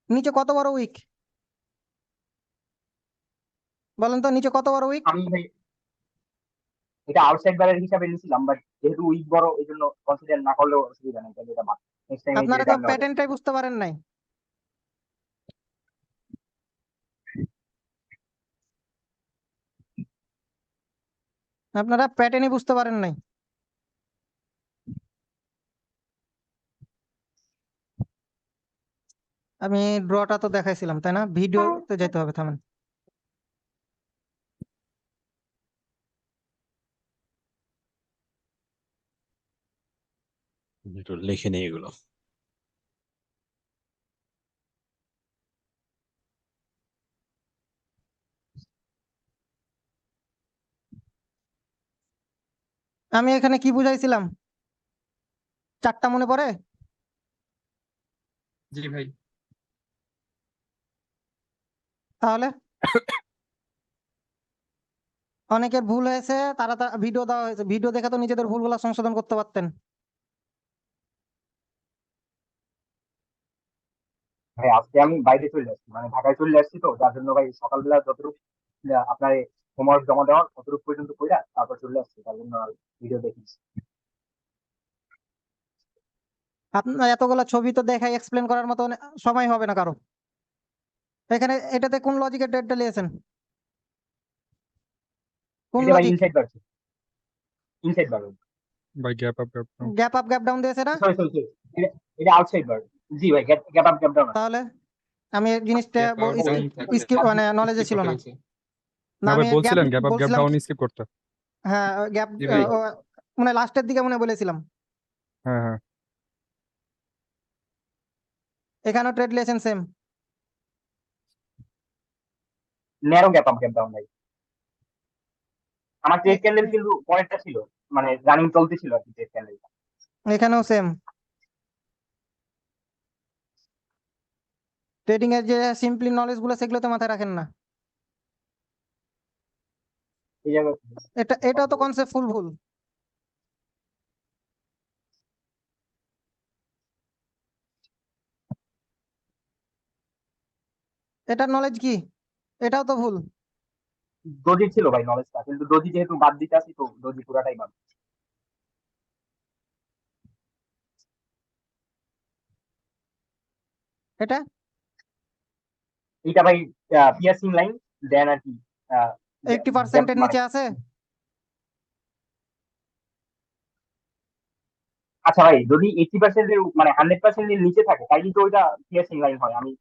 Speaker 1: নিচে কত বড় উইক বলেন তো, নিচে কত বড় উইক?
Speaker 9: আমি ভাই এটা আউটসাইড ব্যারের হিসাবে নিয়েছিলাম, বাট যেহেতু উইক বড়, এই জন্য কনসিডার না করলেও অসুবিধা নেই, তাহলে এটা বাদ। নেক্সট টাইম এই যে
Speaker 1: আপনারা তো
Speaker 9: রিটার্ন নেওয়া যাবে।
Speaker 1: প্যাটার্নটাই বুঝতে পারেন নাই, আপনারা প্যাটার্নই বুঝতে পারেন নাই। আমি ড্রটা তো দেখাইছিলাম তাই না? ভিডিওতে যেতে হবে, থামেন।
Speaker 4: একটু লিখে নেই এগুলো।
Speaker 1: আমি এখানে কি বুঝাইছিলাম, 4টা মনে পড়ে?
Speaker 3: জি ভাই।
Speaker 1: তাহলে অনেকের ভুল হয়েছে, তারা ভিডিও দেওয়া হয়েছে, ভিডিও দেখে তো নিজেদের ভুলগুলো সংশোধন করতে পারতেন।
Speaker 9: ভাই আজকে আমি বাইরে চলে আসছি, মানে ঢাকায় চলে আসছি, তো যার জন্য ভাই সকালবেলা যতটুকু আপনার হোমওয়ার্ক জমা দেওয়ার ততটুকু পর্যন্ত কইরা তারপর চলে আসছি, তার জন্য আর ভিডিও দেখিস।
Speaker 1: আপনার এতগুলা ছবি তো দেখাই এক্সপ্লেন করার মতো সময় হবে না কারো। এখানে এটাতে কোন লজিকের ডেটটা নিয়েছেন, কোন
Speaker 9: এটা ভাই
Speaker 1: লজিক?
Speaker 9: ইনসাইড বার, ইনসাইড বার।
Speaker 6: ভাই gap up gap down.
Speaker 1: Gap up gap down দিয়েছে না?
Speaker 9: সরি সরি সরি, এটা আউটসাইড বার। জি ভাই, গ্যাপ আপ গ্যাপ ডাউন।
Speaker 1: তাহলে আমি এই জিনিসটা
Speaker 3: গ্যাপ আপ ডাউন থাকলে
Speaker 1: মানে নলেজে
Speaker 3: স্কিপ
Speaker 1: ছিল
Speaker 3: করতে
Speaker 1: না।
Speaker 3: বলছে।
Speaker 1: না,
Speaker 6: না
Speaker 1: আমি
Speaker 6: ভাই
Speaker 1: গ্যাপ
Speaker 6: বলছিলেন গ্যাপ আপ গ্যাপ
Speaker 1: বলছিলাম
Speaker 6: ডাউন
Speaker 1: কি,
Speaker 6: স্কিপ করতে।
Speaker 1: হ্যাঁ গ্যাপ,
Speaker 3: জি ভাই।
Speaker 1: মানে লাস্টের দিকে মনে বলেছিলাম।
Speaker 6: হ্যাঁ হ্যাঁ।
Speaker 1: এখানেও ট্রেড লিয়েছেন same.
Speaker 9: Narrow gap up gap down ভাই। আমার ট্রেড ক্যান্ডেল কিন্তু পরেরটা ছিল, মানে রানিং চলতেছিল আর কি ট্রেড ক্যান্ডেল।
Speaker 1: এখানেও সেম। ট্রেডিং এর যে সিম্পলি নলেজ গুলো, সেগুলো তো মাথায় রাখেন না।
Speaker 9: এই জায়গায়
Speaker 1: এটাও তো কনসেপ্ট ফুল ভুল। এটার নলেজ কি? এটাও তো ভুল।
Speaker 9: ডোজি ছিল ভাই নলেজটা, কিন্তু ডোজি যেহেতু বাদ দিতে আসি তো ডোজি পুরাটাই বাদ।
Speaker 1: এটা
Speaker 9: এটা ভাই পিয়ার্সিং লাইন দেন আর কি
Speaker 1: 80% এর
Speaker 9: মানে
Speaker 1: নিচে আছে।
Speaker 9: আচ্ছা ভাই, যদি 80% এর মানে 100% এর নিচে থাকে তাইলে তো ওইটা পিয়ার্সিং লাইন হয়, আমি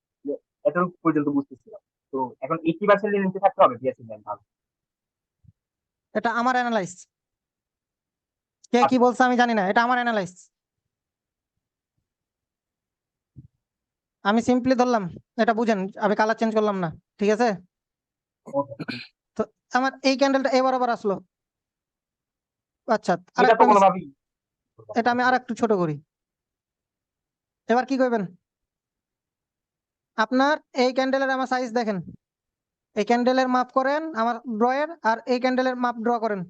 Speaker 9: এতটুকু পর্যন্ত বুঝতেছিলাম। তো এখন 80% এর নিচে থাকতে হবে পিয়ার্সিং লাইন ভালো।
Speaker 1: এটা আমার অ্যানালাইজ, কে কি
Speaker 9: আচ্ছা
Speaker 1: বলছে আমি জানি না, এটা আমার অ্যানালাইজ। আমি সিম্পলি ধরলাম, এটা বুঝেন, আমি কালার চেঞ্জ করলাম না, ঠিক আছে?
Speaker 9: okay.
Speaker 1: তো আমার এই ক্যান্ডেলটা এ বরাবর আসলো। আচ্ছা,
Speaker 9: এটা তো
Speaker 1: আরেকটা
Speaker 9: কোনোভাবেই
Speaker 1: এটা আমি আর একটু ছোট করি। এবার কি করবেন, আপনার এই ক্যান্ডেলের আমার সাইজ দেখেন, এই ক্যান্ডেলের মাপ করেন আমার ড্রয়ের, আর এই ক্যান্ডেলের মাপ ড্র করেন।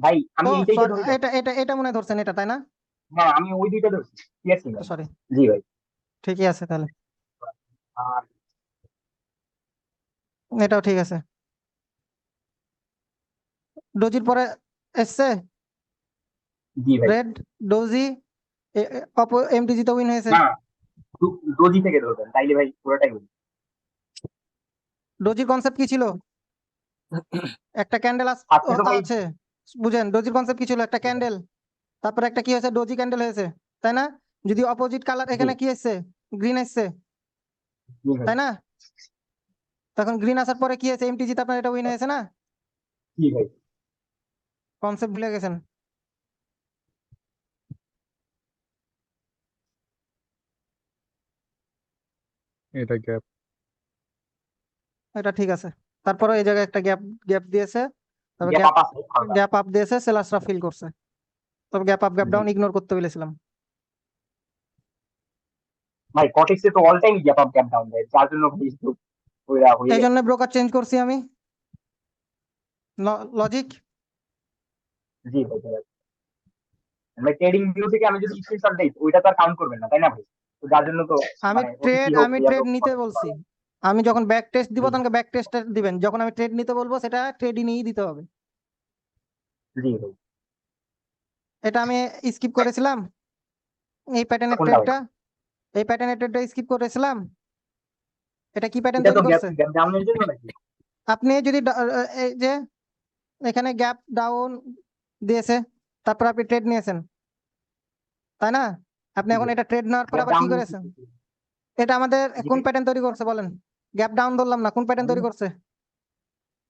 Speaker 9: ভাই আমি
Speaker 1: ও
Speaker 9: এইটাই তো
Speaker 1: sorry,
Speaker 9: ধরি না।
Speaker 1: এটা এটা এটা মনে হয় ধরছেন এটা, তাই না?
Speaker 9: হ্যাঁ আমি ওই দুইটা ধরছি পিয়ার্সিং লাইন।
Speaker 1: সরি,
Speaker 9: জি ভাই।
Speaker 1: ঠিকই আছে তাহলে,
Speaker 9: আর
Speaker 1: এটাও ঠিক আছে। ডোজির পরে এসছে
Speaker 9: জি ভাই,
Speaker 1: রেড, ডোজি, এমটিজি তো উইন হয়েছে।
Speaker 9: না ডোজি থেকে ধরবেন তাইলে ভাই পুরোটাই বলি।
Speaker 1: ডোজির কনসেপ্ট কি ছিল? একটা ক্যান্ডেল
Speaker 9: আজকে তো ভাই
Speaker 1: আছে, বুঝেন ডোজির কনসেপ্ট কি ছিল? একটা ক্যান্ডেল, তারপরে একটা কি হয়েছে, ডোজি ক্যান্ডেল হয়েছে, তাই না? যদি অপোজিট কালার
Speaker 9: জি
Speaker 1: এখানে কি এসছে, গ্রিন এসছে,
Speaker 9: জি ভাই,
Speaker 1: তাই না? তখন গ্রিন আসার পরে কি হয়েছে, এমটিজি তে আপনার এটা উইন হয়েছে না?
Speaker 9: জি ভাই।
Speaker 1: কনসেপ্ট ভুলে গেছেন।
Speaker 6: এটা গ্যাপ।
Speaker 1: এটা ঠিক আছে, তারপরে এই জায়গায় একটা গ্যাপ গ্যাপ দিয়েছে, তবে
Speaker 9: গ্যাপ
Speaker 1: গ্যাপ
Speaker 9: আপ আছে হালকা।
Speaker 1: গ্যাপ আপ দিয়েছে, সেলার্সরা ফিল করছে, তবে গ্যাপ আপ গ্যাপ
Speaker 9: জি
Speaker 1: ডাউন ইগনোর করতে বলেছিলাম।
Speaker 9: ভাই, কটেক্সে তো all time gap up gap down দেয়, যার জন্য ভাই একটু ওইরা হয়ে
Speaker 1: এই
Speaker 9: গেছে।
Speaker 1: জন্য ব্রোকার চেঞ্জ করছি আমি, লজিক।
Speaker 9: জি ভাই ভাই। মানে ট্রেডিং ভিউ থেকে আমি যদি স্ক্রিনশট দেই ওইটা তো আর কাউন্ট করবেন না, তাই না ভাই? তো যার জন্য তো
Speaker 1: আমি
Speaker 9: মানে ওটিসি হোক
Speaker 1: আমি
Speaker 9: ইয়া
Speaker 1: ট্রেড
Speaker 9: হোক
Speaker 1: নিতে
Speaker 9: কটেক্স
Speaker 1: বলছি,
Speaker 9: ভালো।
Speaker 1: আমি যখন ব্যাক টেস্ট দিব
Speaker 9: জি
Speaker 1: তখন ব্যাক টেস্ট দিবেন, যখন আমি ট্রেড নিতে বলবো সেটা ট্রেডই নিয়েই দিতে হবে।
Speaker 9: জি ভাই।
Speaker 1: এটা আমি স্কিপ করেছিলাম, এই প্যাটার্নের
Speaker 9: কোনটা ভাই?
Speaker 1: ট্রেডটা, এই প্যাটার্নের ট্রেডটা স্কিপ করেছিলাম। এটা কি প্যাটার্ন
Speaker 9: এটা তো
Speaker 1: তৈরি
Speaker 9: গ্যাপ
Speaker 1: করছে?
Speaker 9: গ্যাপ ডাউনের জন্য নাকি?
Speaker 1: আপনি যদি এই যে এখানে গ্যাপ ডাউন দিয়েছে, তারপর আপনি ট্রেড নিয়েছেন, তাই না? আপনি
Speaker 9: জি
Speaker 1: এখন
Speaker 9: ভাই,
Speaker 1: এটা ট্রেড নেওয়ার পর
Speaker 9: গ্যাপ
Speaker 1: আবার কি
Speaker 9: ডাউন
Speaker 1: করেছেন? এটা আমাদের
Speaker 9: জি
Speaker 1: কোন
Speaker 9: ভাই।
Speaker 1: প্যাটার্ন তৈরি করছে বলেন? গ্যাপ ডাউন ধরলাম না, কোন প্যাটার্ন তৈরি করছে?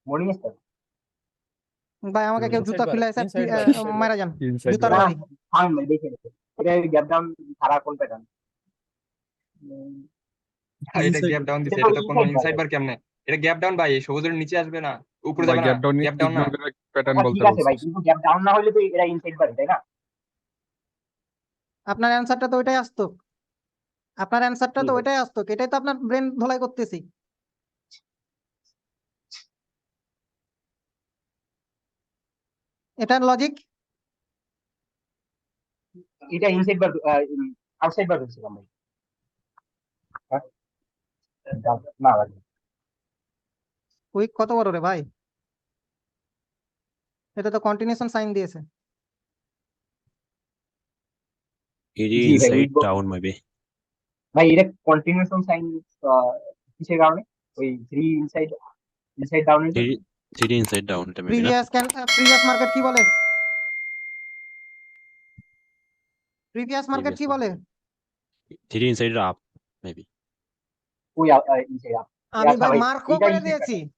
Speaker 9: Morning star.
Speaker 1: ভাই আমাকে কেউ জুতা খুলে এসে মারা যান,
Speaker 6: ইনসাইড
Speaker 1: জুতার
Speaker 6: বার।
Speaker 9: না
Speaker 1: বাড়ি।
Speaker 9: ফাইন ভাই, দেখে নেবো। এটা গ্যাপ ডাউন ছাড়া কোন প্যাটার্ন?
Speaker 3: এটা গ্যাপ ডাউন
Speaker 9: এটা
Speaker 3: দিছে,
Speaker 9: তো
Speaker 3: এটা তো কোনো
Speaker 9: ইনসাইড বার
Speaker 3: ইনসাইড
Speaker 9: ভাই।
Speaker 3: বার কেমনে? এটা গ্যাপ ডাউন ভাই, সবুজের নিচে আসবে না, উপরে
Speaker 6: ভাই
Speaker 3: যাবে না,
Speaker 6: গ্যাপ ডাউন
Speaker 3: গ্যাপ ডাউন না।
Speaker 6: ইগনোর করে প্যাটার্ন
Speaker 9: আচ্ছা
Speaker 6: বলতে
Speaker 9: ঠিক আছে ভাই,
Speaker 6: বলছিস।
Speaker 9: কিন্তু গ্যাপ ডাউন না হলে তো এটা ইনসাইড বার, তাই না?
Speaker 1: আপনার অ্যান্সারটা তো ওইটাই আসতো, আপনার অ্যান্সারটা
Speaker 9: জি
Speaker 1: তো
Speaker 9: ভাই।
Speaker 1: ওইটাই আসতো, এটাই তো আপনার ব্রেন ধোলাই করতেছি। এটার লজিক।
Speaker 9: এটা ইনসাইড বার আউটসাইড বার বলছিলাম ভাই। হ্যাঁ? না ভাই।
Speaker 1: উইক কত বড় রে ভাই, এটা তো কন্টিনিউশন সাইন দিয়েছে।
Speaker 4: এটি
Speaker 9: জি ভাই,
Speaker 4: ইনসাইড ডাউন মেবি।
Speaker 9: ভাই এটা কন্টিনিউশন সাইন কিসের কারণে? ওই থ্রি ইনসাইড ইনসাইড ডাউনের জন্য।
Speaker 4: থ্রি ইনসাইড ডাউন এটা মেবি না?
Speaker 1: প্রিভিয়াস মার্কেট কি বলে? প্রিভিয়াস মার্কেট কি বলে?
Speaker 4: Three inside up maybe.
Speaker 9: ওই ইনসাইড আপ।
Speaker 1: আমি
Speaker 9: আচ্ছা
Speaker 1: ভাই
Speaker 9: ভাই,
Speaker 1: মার্কও
Speaker 9: এটা
Speaker 1: করে
Speaker 9: ইনসাইড
Speaker 1: দিয়েছি,
Speaker 9: প্যাটার্ন।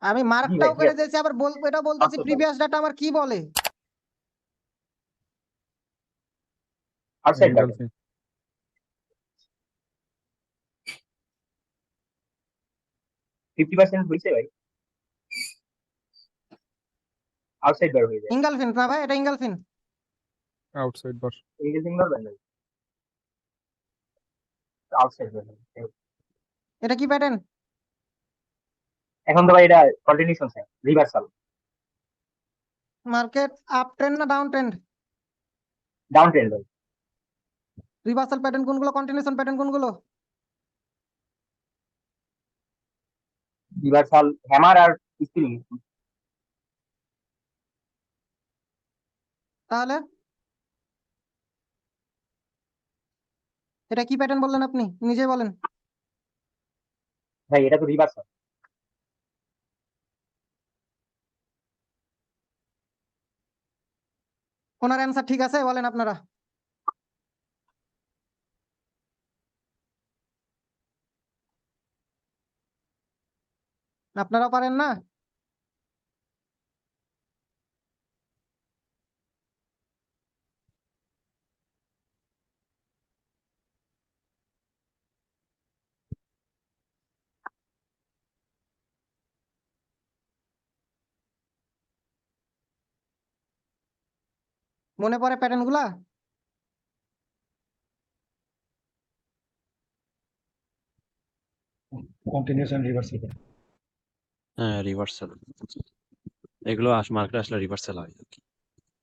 Speaker 1: আমি
Speaker 9: জি ভাই
Speaker 1: মার্কটাও
Speaker 9: ঠিক
Speaker 1: করে
Speaker 9: আছে।
Speaker 1: দিয়েছি, আবার এটা বলতেছি
Speaker 9: আউটসাইড ভাই,
Speaker 1: প্রিভিয়াস ডাটা আমার কি বলে।
Speaker 9: আউটসাইড ভাই।
Speaker 6: এনগালফিং।
Speaker 9: 50% হয়েছে ভাই, আউটসাইড বার হয়ে যায়।
Speaker 1: ইঙ্গালফিন না ভাই, এটা ইঙ্গালফিন।
Speaker 6: আউটসাইড বার।
Speaker 9: এঙ্গেজিং ধরবেন না, আউটসাইড বার।
Speaker 1: এটা কি প্যাটার্ন?
Speaker 9: এখন তো ভাই এটা continuation sign reversal.
Speaker 1: Market up trend না ডাউন ট্রেন্ড?
Speaker 9: ডাউন ট্রেন্ড ভাই।
Speaker 1: রিভার্সাল প্যাটার্ন কোনগুলো, কন্টিনিউশন প্যাটার্ন কোনগুলো?
Speaker 9: রিভার্সাল হ্যামার আর স্পিনিং।
Speaker 1: তাহলে এটা কি প্যাটার্ন বললেন আপনি নিজে বলেন।
Speaker 9: ভাই এটা তো রিভার্সাল।
Speaker 1: ওনার অ্যান্সার ঠিক আছে বলেন আপনারা। আপনারা পারেন না? মনে পড়ে প্যাটার্ন গুলা?
Speaker 5: Continuation reversal.
Speaker 4: হ্যাঁ, রিভার্সাল। এগুলো মার্কেটে আসলে রিভার্সাল হয় আর কি।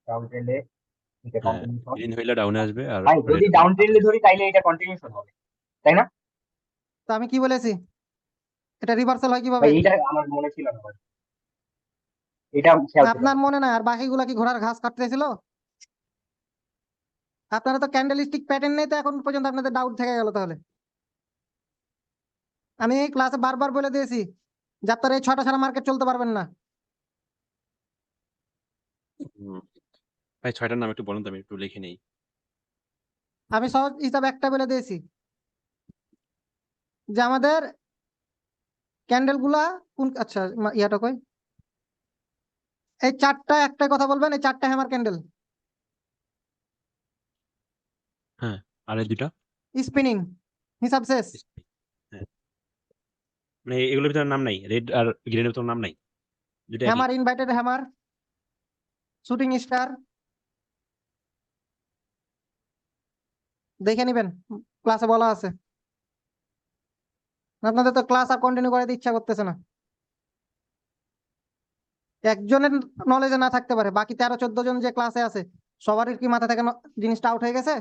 Speaker 9: ডাউন ট্রেন্ডে এটা
Speaker 4: হ্যাঁ,
Speaker 9: কন্টিনিউশন।
Speaker 4: গ্রিন হইলে ডাউনে আসবে আর
Speaker 9: ভাই যদি
Speaker 4: red
Speaker 9: ডাউন ট্রেন্ডে ধরি তাইলে এটা কন্টিনিউশন হবে, তাই না?
Speaker 1: তো আমি কি বলেছি? এটা রিভার্সাল হয় কিভাবে?
Speaker 9: ভাই এইটা আমার মনে ছিল না ভাই, এটা খেয়াল ছিল
Speaker 1: আপনার
Speaker 9: না।
Speaker 1: মনে নাই আর বাকিগুলা কি ঘোড়ার ঘাস কাটতেছিল? আপনারা তো ক্যান্ডেলিস্টিক প্যাটার্ন নেই তো এখন পর্যন্ত আপনাদের ডাউট থেকে গেল। তাহলে আমি এই ক্লাসে বারবার বলে দিয়েছি যে আপনারা এই 6টা ছাড়া মার্কেট চলতে পারবেন না।
Speaker 4: ভাই 6টার নাম একটু বলুন তো, আমি একটু লিখে নেই।
Speaker 1: আমি সহজ হিসাবে একটা বলে দিয়েছি যে আমাদের ক্যান্ডেল গুলা কোন, আচ্ছা ইয়াটা কই, এই 4টা একটা কথা বলবেন, এই 4টা হ্যামার ক্যান্ডেল
Speaker 4: হ্যাঁ, আর এই দুইটা
Speaker 1: স্পিনিং, হিসাব শেষ।
Speaker 4: হ্যাঁ, মানে এগুলোর ভিতরে নাম নাই, রেড আর গ্রিনের ভিতরে নাম নাই, দুইটা একই।
Speaker 1: Hammer, inverted hammer, shooting star, দেখে নিবেন ক্লাসে বলা আছে। আপনাদের তো ক্লাস আর কন্টিনিউ করাতে ইচ্ছা করতেছে না। একজনের নলেজে না থাকতে পারে, বাকি 13-14 জন যে ক্লাসে আছে সবারই কি মাথা থেকে জিনিসটা আউট হয়ে গেছে?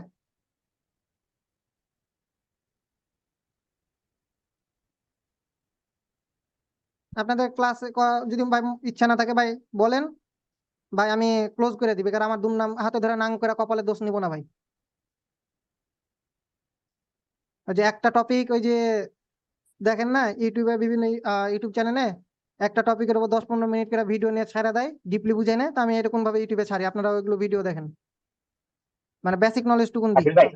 Speaker 1: আপনাদের ক্লাসে যদি ভাই ইচ্ছা না থাকে ভাই বলেন, ভাই আমি ক্লোজ করে দিবি, কারণ আমার দুর্নাম হাতে ধরে নাং করে কপালে দোষ নিব না ভাই। ওই যে একটা টপিক, ওই যে দেখেন না ইউটিউবে বিভিন্ন ইউটিউব চ্যানেলে একটা টপিকের উপর 10-15 মিনিট করে ভিডিও নিয়ে ছাড়া দেয়, ডিপলি বুঝে নেয়। তো আমি এরকম ভাবে ইউটিউবে ছাড়ি, আপনারা ওইগুলো ভিডিও দেখেন, মানে বেসিক নলেজ টুকুন দিই।
Speaker 9: আসল ভাই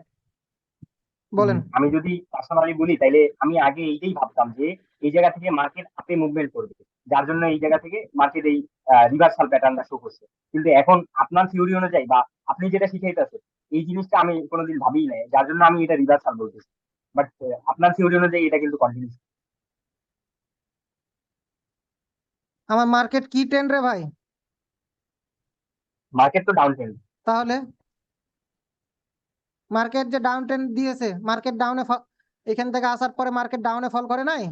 Speaker 1: বলেন।
Speaker 9: আমি যদি পার্সোনালি বলি তাইলে আমি আগে এইটাই ভাবতাম যে এই জায়গা থেকে মার্কেট আপে মুভমেন্ট করবে, যার জন্য এই জায়গা থেকে মার্কেট এই রিভার্সাল প্যাটার্নটা শো করছে। কিন্তু এখন আপনার থিওরি অনুযায়ী বা আপনি যেটা শিখাইতেছেন এই জিনিসটা আমি কোনোদিন ভাবিই নাই, যার জন্য আমি এটা রিভার্সাল বলতেছি। বাট আপনার থিওরি অনুযায়ী এটা কিন্তু কন্টিনিউ।
Speaker 1: আমার মার্কেট কি ট্রেন্ড রে ভাই?
Speaker 9: মার্কেট তো ডাউন ট্রেন্ড।
Speaker 1: তাহলে মার্কেট যে ডাউন ট্রেন্ড দিয়েছে, মার্কেট ডাউনে, এখান থেকে আসার পরে মার্কেট ডাউনে ফল করে নাই।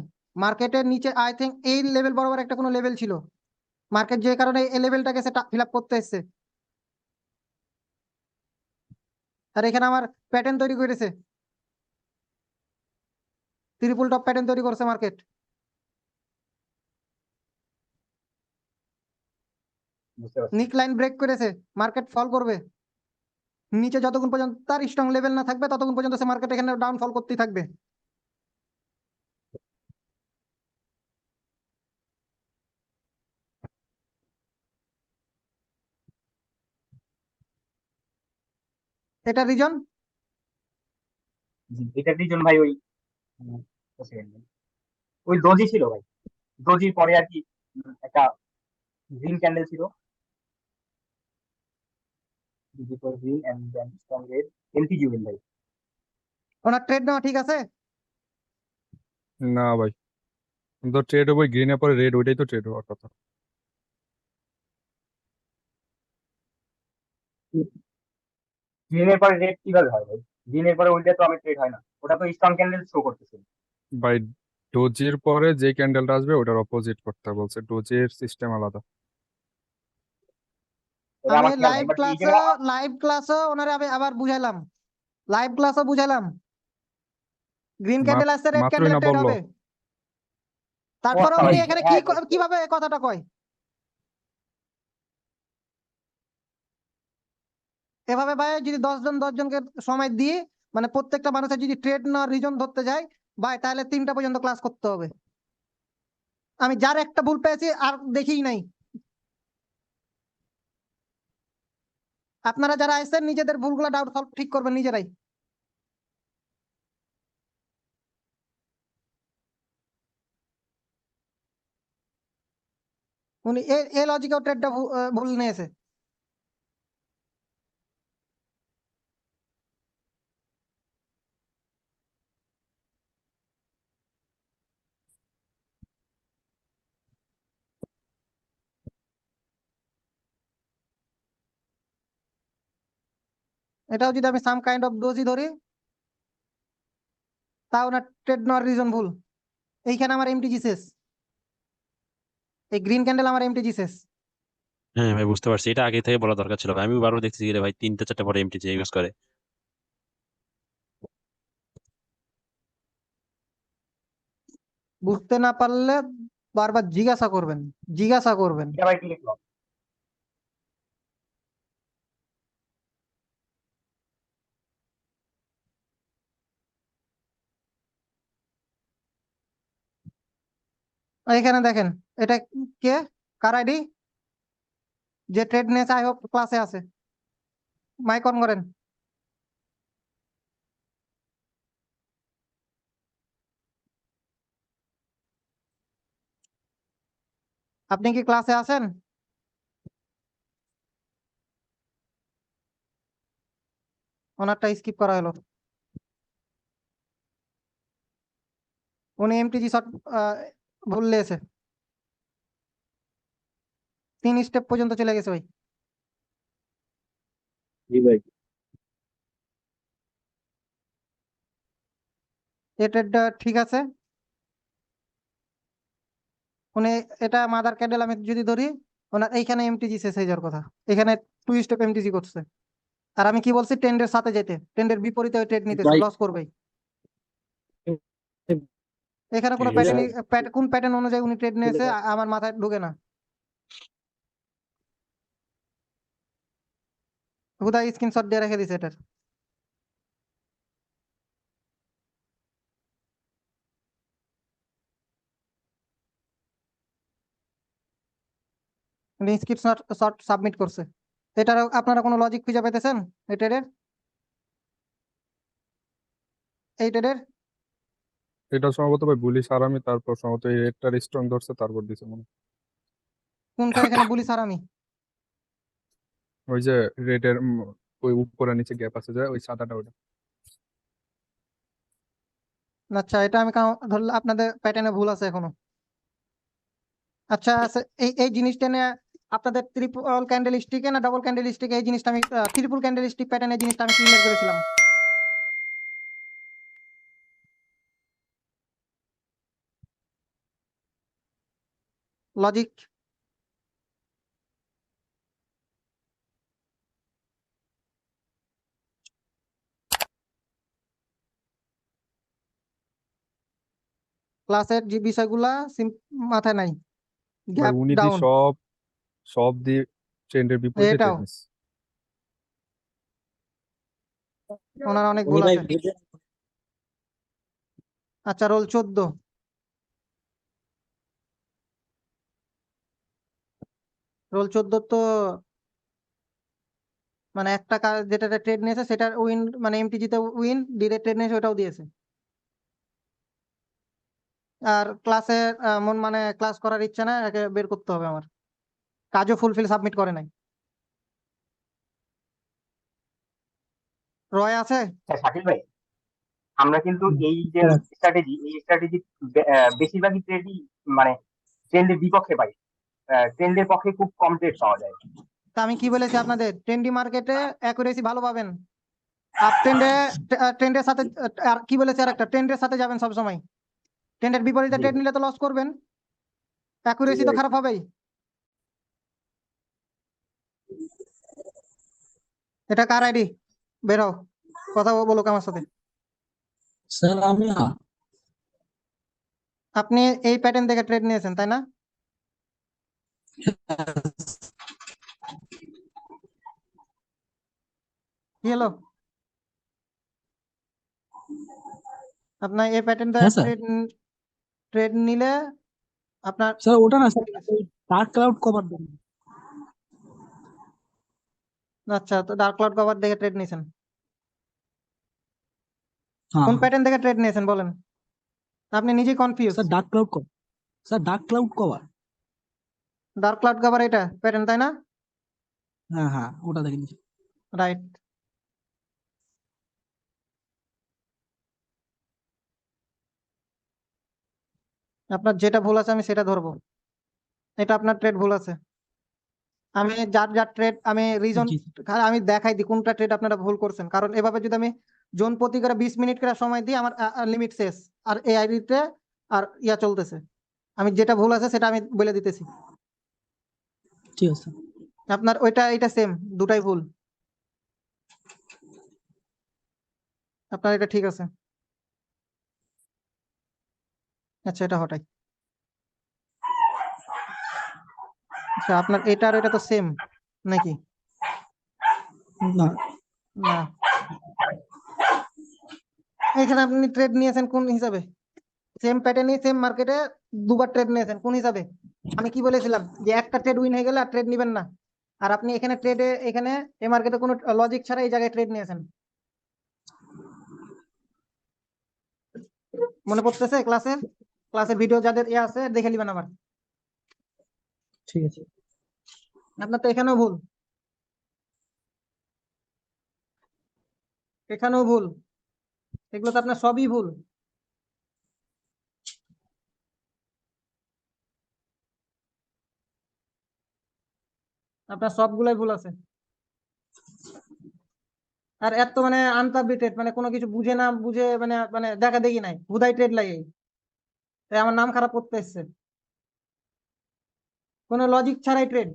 Speaker 1: মার্কেটের নিচে আই থিঙ্ক এই লেভেল বরাবর একটা কোনো লেভেল ছিল, মার্কেট যে কারণে এই লেভেলটাকে সেটা ফিল আপ করতে এসছে। আর এখানে আমার প্যাটার্ন তৈরি করেছে, ট্রিপল টপ প্যাটার্ন তৈরি করছে মার্কেট।
Speaker 9: বুঝতে পারছি।
Speaker 1: নিক লাইন ব্রেক করেছে, মার্কেট ফল করবে। নিচে যতক্ষণ পর্যন্ত তার স্ট্রং লেভেল না থাকবে ততক্ষণ পর্যন্ত সে মার্কেট এখানে ডাউন ফল করতেই থাকবে। এটা রিজন।
Speaker 9: এটার রিজন ভাই ওই ওই ডোজি ছিল ভাই, ডোজির পরে আর কি একটা গ্রিন ক্যান্ডেল ছিল, green and then strong red এলটিজি উইন ভাই।
Speaker 1: ওনার ট্রেড নেওয়া ঠিক আছে?
Speaker 6: না ভাই, তো ট্রেড হবে গ্রিনের পরে রেড, ওইটাই তো ট্রেড হওয়ার কথা।
Speaker 9: গ্রিনের পরে রেড কিভাবে হয় ভাই? গ্রিনের পরে ওইটা তো আমি ট্রেড হয় না, ওটা তো স্ট্রং ক্যান্ডেল শো করতেছে।
Speaker 6: ভাই ডোজির পরে যে ক্যান্ডেলটা আসবে ওটার অপোজিট করতে বলছে, ডোজির সিস্টেম আলাদা।
Speaker 9: এটা
Speaker 1: আমি
Speaker 9: আমার খেয়াল নাই,
Speaker 1: লাইভ
Speaker 9: বাট এই
Speaker 1: ক্লাসে,
Speaker 9: জায়গায়
Speaker 1: লাইভ ক্লাসে ওনারে আমি আবার বুঝাইলাম, লাইভ ক্লাসে বুঝাইলাম গ্রিন ক্যান্ডেল আসছে রেড
Speaker 6: মাত্রই
Speaker 1: ক্যান্ডেল
Speaker 6: না
Speaker 1: ট্রেড
Speaker 6: বললো,
Speaker 1: হবে। তারপরে
Speaker 9: কথা
Speaker 1: উনি
Speaker 9: ভাই,
Speaker 1: এখানে
Speaker 9: হ্যাঁ,
Speaker 1: কিভাবে এই কথাটা কয়? এভাবে ভাই যদি 10 জনকে সময় দিয়ে মানে প্রত্যেকটা মানুষের যদি ট্রেড নেওয়ার রিজন ধরতে যায় ভাই, তাহলে 3টা পর্যন্ত ক্লাস করতে হবে। আমি যার একটা ভুল পেয়েছি আর দেখিই নাই। আপনারা যারা আসছেন নিজেদের ভুলগুলো ডাউট সলভ ঠিক করবেন নিজেরাই। উনি এ লজিকেও ট্রেডটা ভুল নিয়েছে। এটাও যদি আমি সাম কাইন্ড অফ ডোজই ধরি, তাও না ট্রেড নেওয়ার রিজন ভুল। এইখানে আমার এমটিজি শেষ, এই গ্রিন ক্যান্ডেল আমার এমটিজি শেষ।
Speaker 4: হ্যাঁ ভাই, বুঝতে পারছি, এটা আগে থেকে বলা দরকার ছিল ভাই। আমি বারবার দেখতেছি রে ভাই 3টা 4টা পরে এমটিজি ইউজ করে।
Speaker 1: বুঝতে না পারলে বারবার জিজ্ঞাসা করবেন, জিজ্ঞাসা করবেন।
Speaker 9: এটা ভাই কি লিখলো?
Speaker 1: আর এখানে দেখেন, এটা কে, কার আইডি? যে ট্রেড নিয়েছে, আই হোপ ক্লাসে আছে। মাইক অন করেন। আপনি কি ক্লাসে আছেন? ওনারটা স্কিপ করা হলো। উনি এমটিজি শট ভুল নিয়েছে, 3 স্টেপ পর্যন্ত চলে গেছে ভাই।
Speaker 2: জি ভাই।
Speaker 1: এই ট্রেডটা ঠিক আছে। উনি এটা মাদার ক্যান্ডেল আমি যদি ধরি, ওনার এইখানে এমটিজি শেষ হয়ে যাওয়ার কথা। এখানে 2 স্টেপ এমটিজি করছে। আর আমি কি বলছি, ট্রেন্ডের সাথে যেতে, ট্রেন্ডের বিপরীতে ট্রেড নিতেছে,
Speaker 2: ভাই
Speaker 1: লস করবেই। এখানে কোনো কোন প্যাটার্ন অনুযায়ী উনি ট্রেড নিয়েছে আমার মাথায় ঢুকে না। হুদাই স্ক্রিনশট দিয়ে রেখে দিছে এটার। উনি স্ক্রিনশট শট সাবমিট করছে। এটার আপনারা কোনো লজিক খুঁজে পেতেছেন এই ট্রেডের? এই ট্রেডের
Speaker 6: এটা সম্ভবত ভাই বুলিশ আরামি, তারপর সম্ভবত এই রেডটা স্ট্রং ধরছে, তারপর দিছে মনে হয়।
Speaker 1: কোনটা এখানে বুলি সারামি?
Speaker 6: ওই যে রেডের ওই উপরে নিচে গ্যাপ আছে যে ওই সাদাটা, ওটা।
Speaker 1: আচ্ছা, এটা আমি ধরলে আপনাদের প্যাটার্নে ভুল আছে এখনো। আচ্ছা এই এই জিনিসটা নিয়ে আপনাদের ট্রিপল ক্যান্ডেল স্টিকে না ডাবল ক্যান্ডেল স্টিকে এই জিনিসটা আমি ট্রিপল ক্যান্ডেল স্টিক প্যাটার্নের জিনিসটা আমি ক্লিয়ার করেছিলাম। লজিক ক্লাসের যে বিষয়গুলা মাথায় নাই।
Speaker 6: ভাই
Speaker 1: গ্যাপ
Speaker 6: উনি দি
Speaker 1: ডাউন,
Speaker 6: সব সব দিয়ে ট্রেন্ডের বিপরীতে
Speaker 1: এটাও
Speaker 6: ট্রেড নিচ্ছে।
Speaker 1: ওনার অনেক
Speaker 2: উনি
Speaker 1: ভুল
Speaker 2: ভাই
Speaker 1: আছে। আচ্ছা, রোল 14, রোল 14 তো মানে একটা যেটা ট্রেড নিয়েছে সেটার উইন, মানে এমটিজি তে উইন, ডিরেক্ট ট্রেড নিয়েছে ওটাও দিয়েছে। আর ক্লাসে মন মানে ক্লাস করার ইচ্ছা না, একে বের করতে হবে আমার। কাজও ফুলফিল সাবমিট করে নাই। রয় আছে?
Speaker 9: হ্যাঁ শাকিল ভাই, আমরা কিন্তু এই যে স্ট্র্যাটেজি, এই স্ট্র্যাটেজি বেশিরভাগই ট্রেডই মানে ট্রেন্ডের বিপক্ষে পাই। ট্রেন্ডের পক্ষে খুব কম ট্রেড পাওয়া যায়।
Speaker 1: তা আমি কি বলেছি আপনাদের, ট্রেন্ডি মার্কেটে অ্যাকুরেসি ভালো পাবেন। আপ ট্রেন্ডে, ট্রেন্ডের সাথে আর কি বলেছে, আর একটা ট্রেন্ডের সাথে যাবেন সবসময়। ট্রেন্ডের বিপরীতে
Speaker 9: জি
Speaker 1: ট্রেড নিলে তো লস করবেন, অ্যাকুরেসি তো খারাপ হবেই। এটা কার আইডি? বের হও, কথা বলো আমার সাথে।
Speaker 10: স্যার আমি না
Speaker 1: আপনি এই প্যাটার্ন দেখে ট্রেড নিয়েছেন তাই না? কি হলো? আপনার এই প্যাটার্ন দেখে
Speaker 8: হ্যাঁ স্যার।
Speaker 1: ট্রেড নিলে আপনার
Speaker 8: স্যার ওটা না স্যার, ডার্ক ক্লাউড কভার দেন।
Speaker 1: আচ্ছা, তো ডার্ক ক্লাউড কভার দেখে ট্রেড নিয়েছেন।
Speaker 8: হ্যাঁ
Speaker 1: কোন
Speaker 8: হ্যাঁ
Speaker 1: প্যাটার্ন দেখে ট্রেড নিয়েছেন বলেন? আপনি নিজেই confuse.
Speaker 8: Sir, dark cloud cover. Sir dark cloud cover.
Speaker 1: Dark cloud cover এটা প্যাটার্ন তাই না?
Speaker 8: হ্যাঁ হ্যাঁ, ওটা দেখে নিচ্ছি।
Speaker 1: রাইট। আপনার যেটা ভুল আছে আমি সেটা ধরবো। এটা আপনার ট্রেড ভুল আছে। আমি যার যার ট্রেড আমি রিজন
Speaker 8: জি
Speaker 1: আমি দেখাই দিই কোনটা ট্রেড আপনারা ভুল করছেন, কারণ এভাবে যদি আমি জোন প্রতি করে 20 মিনিট করে সময় দিই আমার লিমিট শেষ, আর এই আইডিতে আর ইয়া চলতেছে। আমি যেটা ভুল আছে সেটা আমি বলে দিতেছি।
Speaker 8: ঠিক আছে।
Speaker 1: আপনার ওইটা এটা সেম, দুটাই ভুল। আপনার এটা ঠিক আছে। আচ্ছা, এটা হটাই। আচ্ছা, আপনার এটা আর এটা তো সেম নাকি?
Speaker 8: না
Speaker 1: না, এখানে আপনি ট্রেড নিয়েছেন কোন হিসাবে? সেম প্যাটার্নই সেম মার্কেটে দুবার ট্রেড নিয়েছেন কোন হিসাবে? আমি কি বলেছিলাম যে একটা ট্রেড উইন হয়ে গেলে আর ট্রেড নিবেন না, আর আপনি এখানে এখানে এই মার্কেটে কোনো লজিক ছাড়া এই জায়গায় ট্রেড নিয়েছেন। মনে পড়তেছে? ক্লাসের ভিডিও যাদের ইয়ে আছে দেখে নেবেন আবার।
Speaker 8: ঠিক আছে।
Speaker 1: আপনার তো এখানেও ভুল, এখানেও ভুল, এগুলো তো আপনার সবই ভুল। আপনার সবগুলোই ভুল আছে। আর এত মানে আনপাবলিটেড, মানে কোনো কিছু বুঝে না বুঝে মানে মানে দেখা দেখি নাই, হুদাই ট্রেড লাগে, তাই আমার নাম খারাপ করতে এসছে। কোনো লজিক ছাড়াই ট্রেড।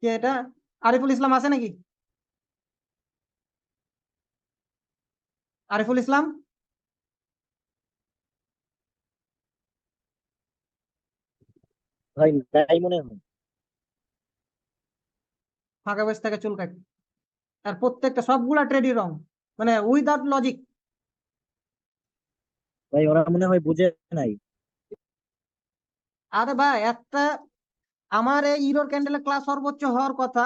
Speaker 1: কে এটা? আরিফুল ইসলাম আছে নাকি? আরিফুল ইসলাম?
Speaker 9: ভাই তাই মনে হয়।
Speaker 1: ফাঁকা বসে থেকে চুল কাট। আর প্রত্যেকটা সবগুলা ট্রেডই রং, মানে উইদাউট লজিক।
Speaker 9: ভাই ওরা মনে হয় বুঝে নাই।
Speaker 1: আরে ভাই একটা, আমার এই ইরোর ক্যান্ডেলের ক্লাস সর্বোচ্চ হওয়ার কথা,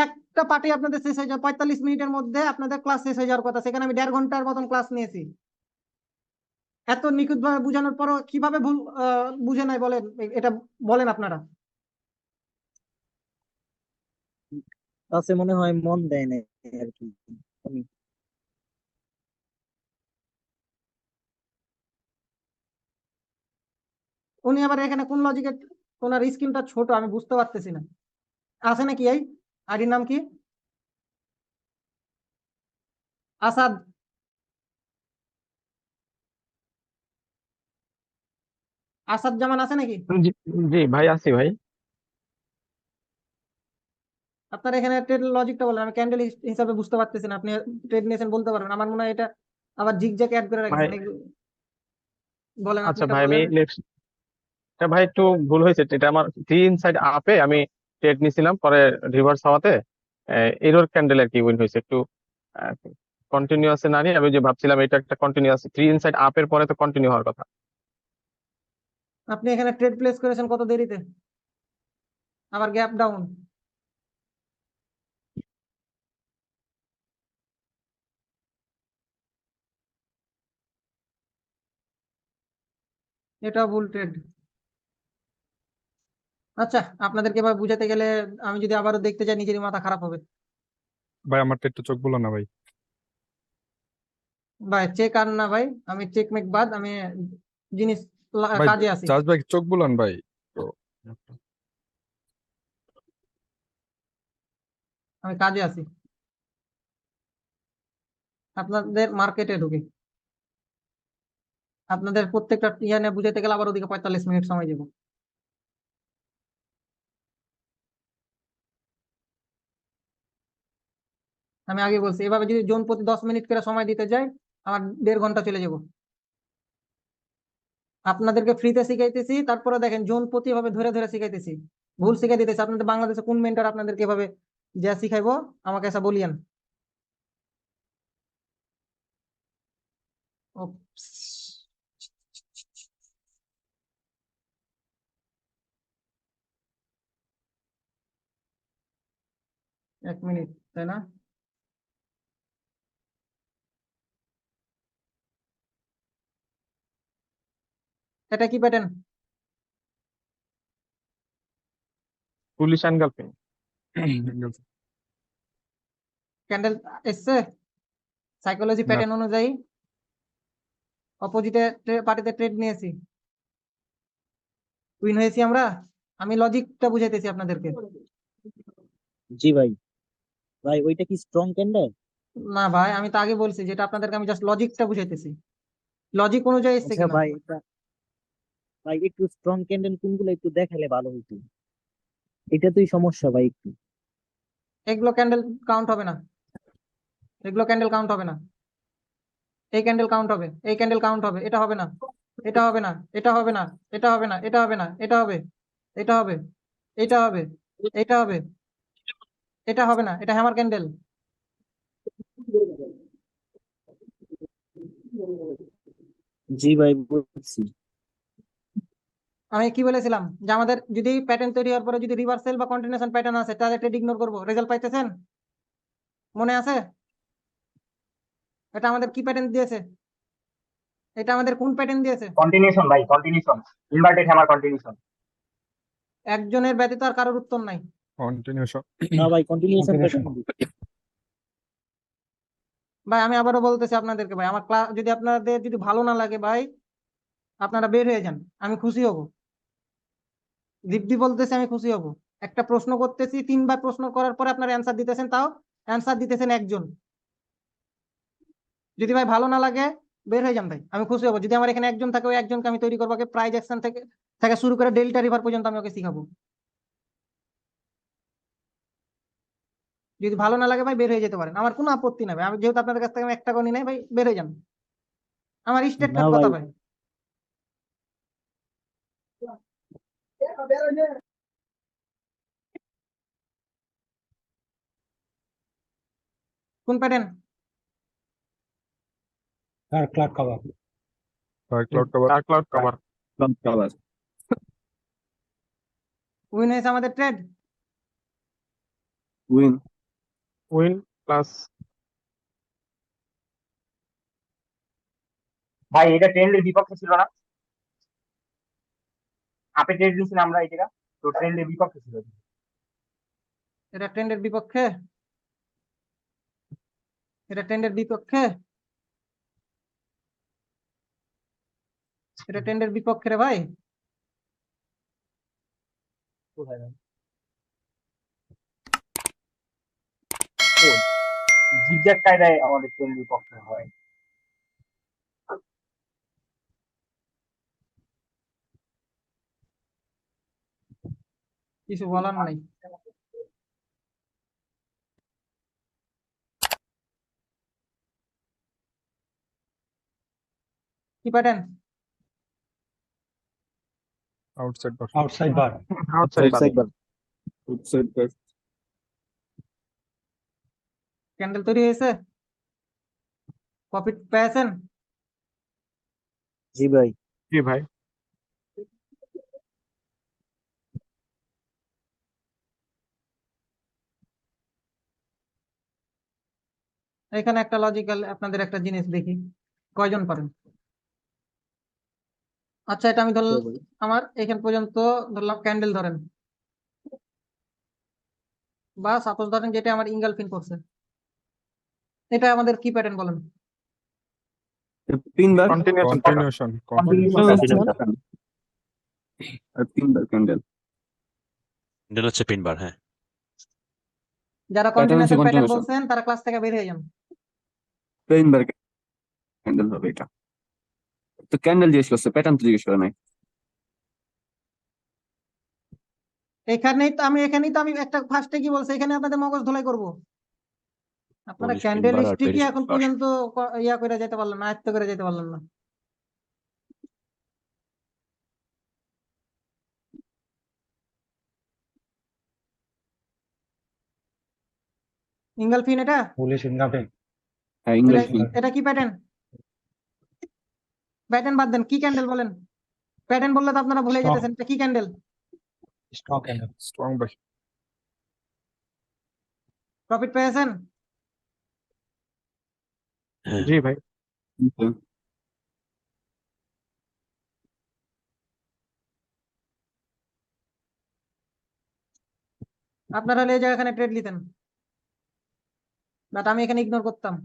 Speaker 1: একটা পার্টি আপনাদের শেষ হয়ে যাবে 45 মিনিটের মধ্যে, আপনাদের ক্লাস শেষ হয়ে যাওয়ার কথা, সেখানে আমি 1.5 ঘন্টার মতন ক্লাস নিয়েছি। এত নিখুঁত ভাবে বোঝানোর পরও কিভাবে ভুল বুঝে নাই বলেন? এটা বলেন আপনারা।
Speaker 9: কাছে মনে হয় মন দেয় না আর কি। আমি
Speaker 1: উনি আবার এখানে কোন লজিকে, ওনার স্ক্রিনটা ছোট আমি বুঝতে পারতেছি না। আছে নাকি এই আইডির নাম কি? আসাদ? আসাদ জামান আছে নাকি?
Speaker 2: জি, জি ভাই আছি ভাই।
Speaker 1: আপনার এখানে ট্রেড লজিকটা বলেন, আমি ক্যান্ডেল হিসাবে বুঝতে পারতেছি না। আপনি ট্রেড নিয়েছেন বলতে পারবেন, আমার মনে হয় এটা আবার জিগজ্যাগ অ্যাড করে
Speaker 2: ভাই
Speaker 1: রাখছেন বলেন আপনি
Speaker 2: আচ্ছা
Speaker 1: এটা
Speaker 2: ভাই, আমি
Speaker 1: বলেন।
Speaker 2: নেক্সট, এটা ভাই একটু ভুল হয়েছে। এটা আমার থ্রি ইনসাইড আপে আমি ট্রেড নিছিলাম, পরে রিভার্স হওয়াতে এরর ক্যান্ডেল আর কি উইন হয়েছে। একটু কন্টিনিউয়াস না নিয়ে আমি যে ভাবছিলাম এটা একটা কন্টিনিউয়াস, থ্রি ইনসাইড আপের পরে তো কন্টিনিউ হওয়ার কথা।
Speaker 1: আপনি এখানে ট্রেড প্লেস করেছেন কত দেরিতে, আবার গ্যাপ ডাউন। এটা ভুল ট্রেড। আচ্ছা, আপনাদেরকে এবার বুঝাতে গেলে আমি যদি আবারও দেখতে যাই নিজেরই মাথা খারাপ হবে।
Speaker 6: ভাই আমারটা একটু চোখ বলো না ভাই।
Speaker 1: ভাই চেক আর না ভাই, আমি চেক মেক বাদ, আমি জিনিস
Speaker 6: ভাই
Speaker 1: কাজে আছি।
Speaker 6: জাস্ট ভাই চোখ বুলান ভাই তো।
Speaker 1: আমি কাজে আছি, আপনাদের মার্কেটে ঢুকে আপনাদের প্রত্যেকটা ইয়ে নিয়ে বুঝাতে গেলে আবার ওদিকে 45 মিনিট সময় দেবো। আমি আগে বলছি এভাবে যদি জোন প্রতি 10 মিনিট করে সময় দিতে যাই আমার 1.5 ঘন্টা চলে যাব। আপনাদেরকে ফ্রিতে শিখাইতেছি, তারপরে দেখেন জোন প্রতি এভাবে ধরে ধরে শিখাইতেছি, ভুল শিখাই দিতেছি। আপনাদের বাংলাদেশে কোন মেন্টর আপনাদেরকে এভাবে যা শিখাইবো আমাকে এসে বলিয়েন। ওপস। এক মিনিট, তাই না? এটা কি pattern?
Speaker 2: Police and girlfriend.
Speaker 1: Candle এসছে সাইকোলজি
Speaker 6: না
Speaker 1: প্যাটার্ন অনুযায়ী অপোজিটে পার্টিতে ট্রেড নিয়েছি, উইন হয়েছি আমরা। আমি লজিকটা বুঝাইতেছি আপনাদেরকে।
Speaker 10: জি ভাই, ভাই ওইটা কি স্ট্রং ক্যান্ডেল?
Speaker 1: না ভাই, আমি তো আগে বলছি যেটা আপনাদেরকে আমি জাস্ট লজিকটা বুঝাইতেছি, লজিক অনুযায়ী এসছে
Speaker 10: আচ্ছা
Speaker 1: কিনা।
Speaker 10: ভাই, ভাই একটু স্ট্রং ক্যান্ডেল কোনগুলো একটু দেখালে ভালো হতো, এটা তুই সমস্যা ভাই একটু।
Speaker 1: এগুলো ক্যান্ডেল কাউন্ট হবে না, এগুলো ক্যান্ডেল কাউন্ট হবে না। এই ক্যান্ডেল কাউন্ট হবে, এই ক্যান্ডেল কাউন্ট হবে, এটা হবে না, এটা হবে না, এটা হবে না, এটা হবে না, এটা হবে না, এটা হবে, এটা হবে, এটা হবে, এটা হবে, এটা হবে না, এটা হ্যামার ক্যান্ডেল।
Speaker 10: জি ভাই বুঝছি।
Speaker 1: আমি কি বলেছিলাম যে আমাদের যদি প্যাটার্ন তৈরি হওয়ার পরে যদি রিভার্সাল বা কন্টিনিউশন প্যাটার্ন আছে তাহলে ট্রেড ইগনোর করবো। রেজাল্ট পাইতেছেন? মনে আছে? এটা আমাদের কি প্যাটার্ন দিয়েছে? এটা আমাদের কোন প্যাটার্ন দিয়েছে?
Speaker 9: কন্টিনিউশন ভাই, কন্টিনিউশন, ইনভার্টেড হ্যামার কন্টিনিউশন।
Speaker 1: একজনের ব্যতীত আর কারোর উত্তর নাই।
Speaker 6: কন্টিনিউশন।
Speaker 10: না ভাই, কন্টিনিউশন
Speaker 1: ভাই আমি আবারও বলতেছি আপনাদেরকে, ভাই আমার ক্লাস যদি আপনাদের যদি ভালো না লাগে ভাই আপনারা বের হয়ে যান, আমি খুশি হব। দীপ্তি বলতেছে আমি খুশি হব। একটা প্রশ্ন করতেছি, 3বার প্রশ্ন করার পরে আপনারা অ্যান্সার দিতেছেন, তাও অ্যান্সার দিতেছেন একজন। যদি ভাই ভালো না লাগে বের হয়ে যান ভাই, আমি খুশি হব। যদি আমার এখানে একজন থাকে ওই একজনকে আমি তৈরি করবো, প্রাইজ অ্যাকশন থেকে থেকে শুরু করে ডেল্টা রিভার পর্যন্ত আমি ওকে শিখাবো। যদি ভালো না লাগে ভাই বের হয়ে যেতে পারেন, আমার কোনো আপত্তি নাই ভাই। আমি যেহেতু আপনাদের কাছ থেকে আমি 1 টাকা নিই নাই ভাই, বের হয়ে যান। আমার স্টেট
Speaker 10: না
Speaker 1: কথা
Speaker 10: ভাই।
Speaker 1: ভাই। কোন pattern?
Speaker 5: Cloud cover.
Speaker 6: Cloud cover.
Speaker 2: Dark cloud cover.
Speaker 1: Win হয়েছে আমাদের ট্রেড।
Speaker 2: উইন প্লাস
Speaker 9: ভাই এটা ট্রেন্ডের বিপক্ষে ছিল না? আপে ট্রেড দিয়েছিলাম আমরা এই জায়গা, তো ট্রেন্ডের বিপক্ষে ছিল।
Speaker 1: এটা ট্রেন্ডের বিপক্ষে, এটা ট্রেন্ডের বিপক্ষে, এটা ট্রেন্ডের বিপক্ষে রে ভাই।
Speaker 9: কোথায় ভাই? জিগজ্যাগ কায়দায় আমাদের ট্রেন্ডের বিপক্ষে হয়।
Speaker 1: কিছু বলার নাই। কি প্যাটার্ন?
Speaker 6: আউটসাইড বার।
Speaker 5: আউটসাইড বার।
Speaker 2: আউটসাইড বার।
Speaker 1: ক্যান্ডেল তৈরি হয়েছে, প্রফিট পেয়েছেন?
Speaker 10: জি ভাই।
Speaker 2: জি ভাই।
Speaker 1: এখানে একটা লজিক্যাল আপনাদের একটা জিনিস দেখি কয়জন পারেন। আচ্ছা এটা আমি ধরলাম, আমার এখান পর্যন্ত ধরলাম ক্যান্ডেল ধরেন, বা সাপোজ ধরেন যেটা আমার ইঙ্গালফিন করছে, এটা আমাদের কি প্যাটার্ন বলেন?
Speaker 2: Continuation
Speaker 6: continuation.
Speaker 4: ক্যান্ডেল হচ্ছে পিন বার। হ্যাঁ,
Speaker 1: যারা কন্টিনিউশন প্যাটার্ন বলছেন তারা ক্লাস থেকে বের হয়ে যান।
Speaker 11: ক্যান্ডেল হবে এটা, তো ক্যান্ডেল জিজ্ঞেস করছে, প্যাটার্ন তো জিজ্ঞেস করে নাই।
Speaker 1: এখানেই তো আমি একটা ফার্স্টে কি বলছি, এখানে আপনাদের মগজ ধোলাই করব। আপনারা
Speaker 4: বুলিশ
Speaker 1: ক্যান্ডেল
Speaker 4: পিনবার আর
Speaker 1: স্টিকই
Speaker 4: বেরিশ
Speaker 1: এখন
Speaker 4: পিনবার।
Speaker 1: পর্যন্ত ইয়া করে যেতে পারলেন না, আয়ত্ত করে যেতে পারলেন না। ইঙ্গলফিন এটা
Speaker 5: পুলিশ ইনকামে
Speaker 11: হ্যাঁ
Speaker 1: এটা
Speaker 11: ইংলিশ
Speaker 1: এটা কি প্যাটার্ন? প্যাটার্ন বাদ দেন, কি ক্যান্ডেল বলেন? প্যাটার্ন বললে তো আপনারা ভুলে
Speaker 5: স্ট্রং
Speaker 1: যেতেছেন, এটা কি ক্যান্ডেল?
Speaker 5: Strong candle.
Speaker 6: স্ট্রং ভাই।
Speaker 1: প্রফিট পেয়েছেন?
Speaker 4: হ্যাঁ
Speaker 2: জি ভাই।
Speaker 1: আপনারা হলে এই জায়গা এখানে ট্রেড নিতেন, বাট আমি এখানে ইগনোর করতাম।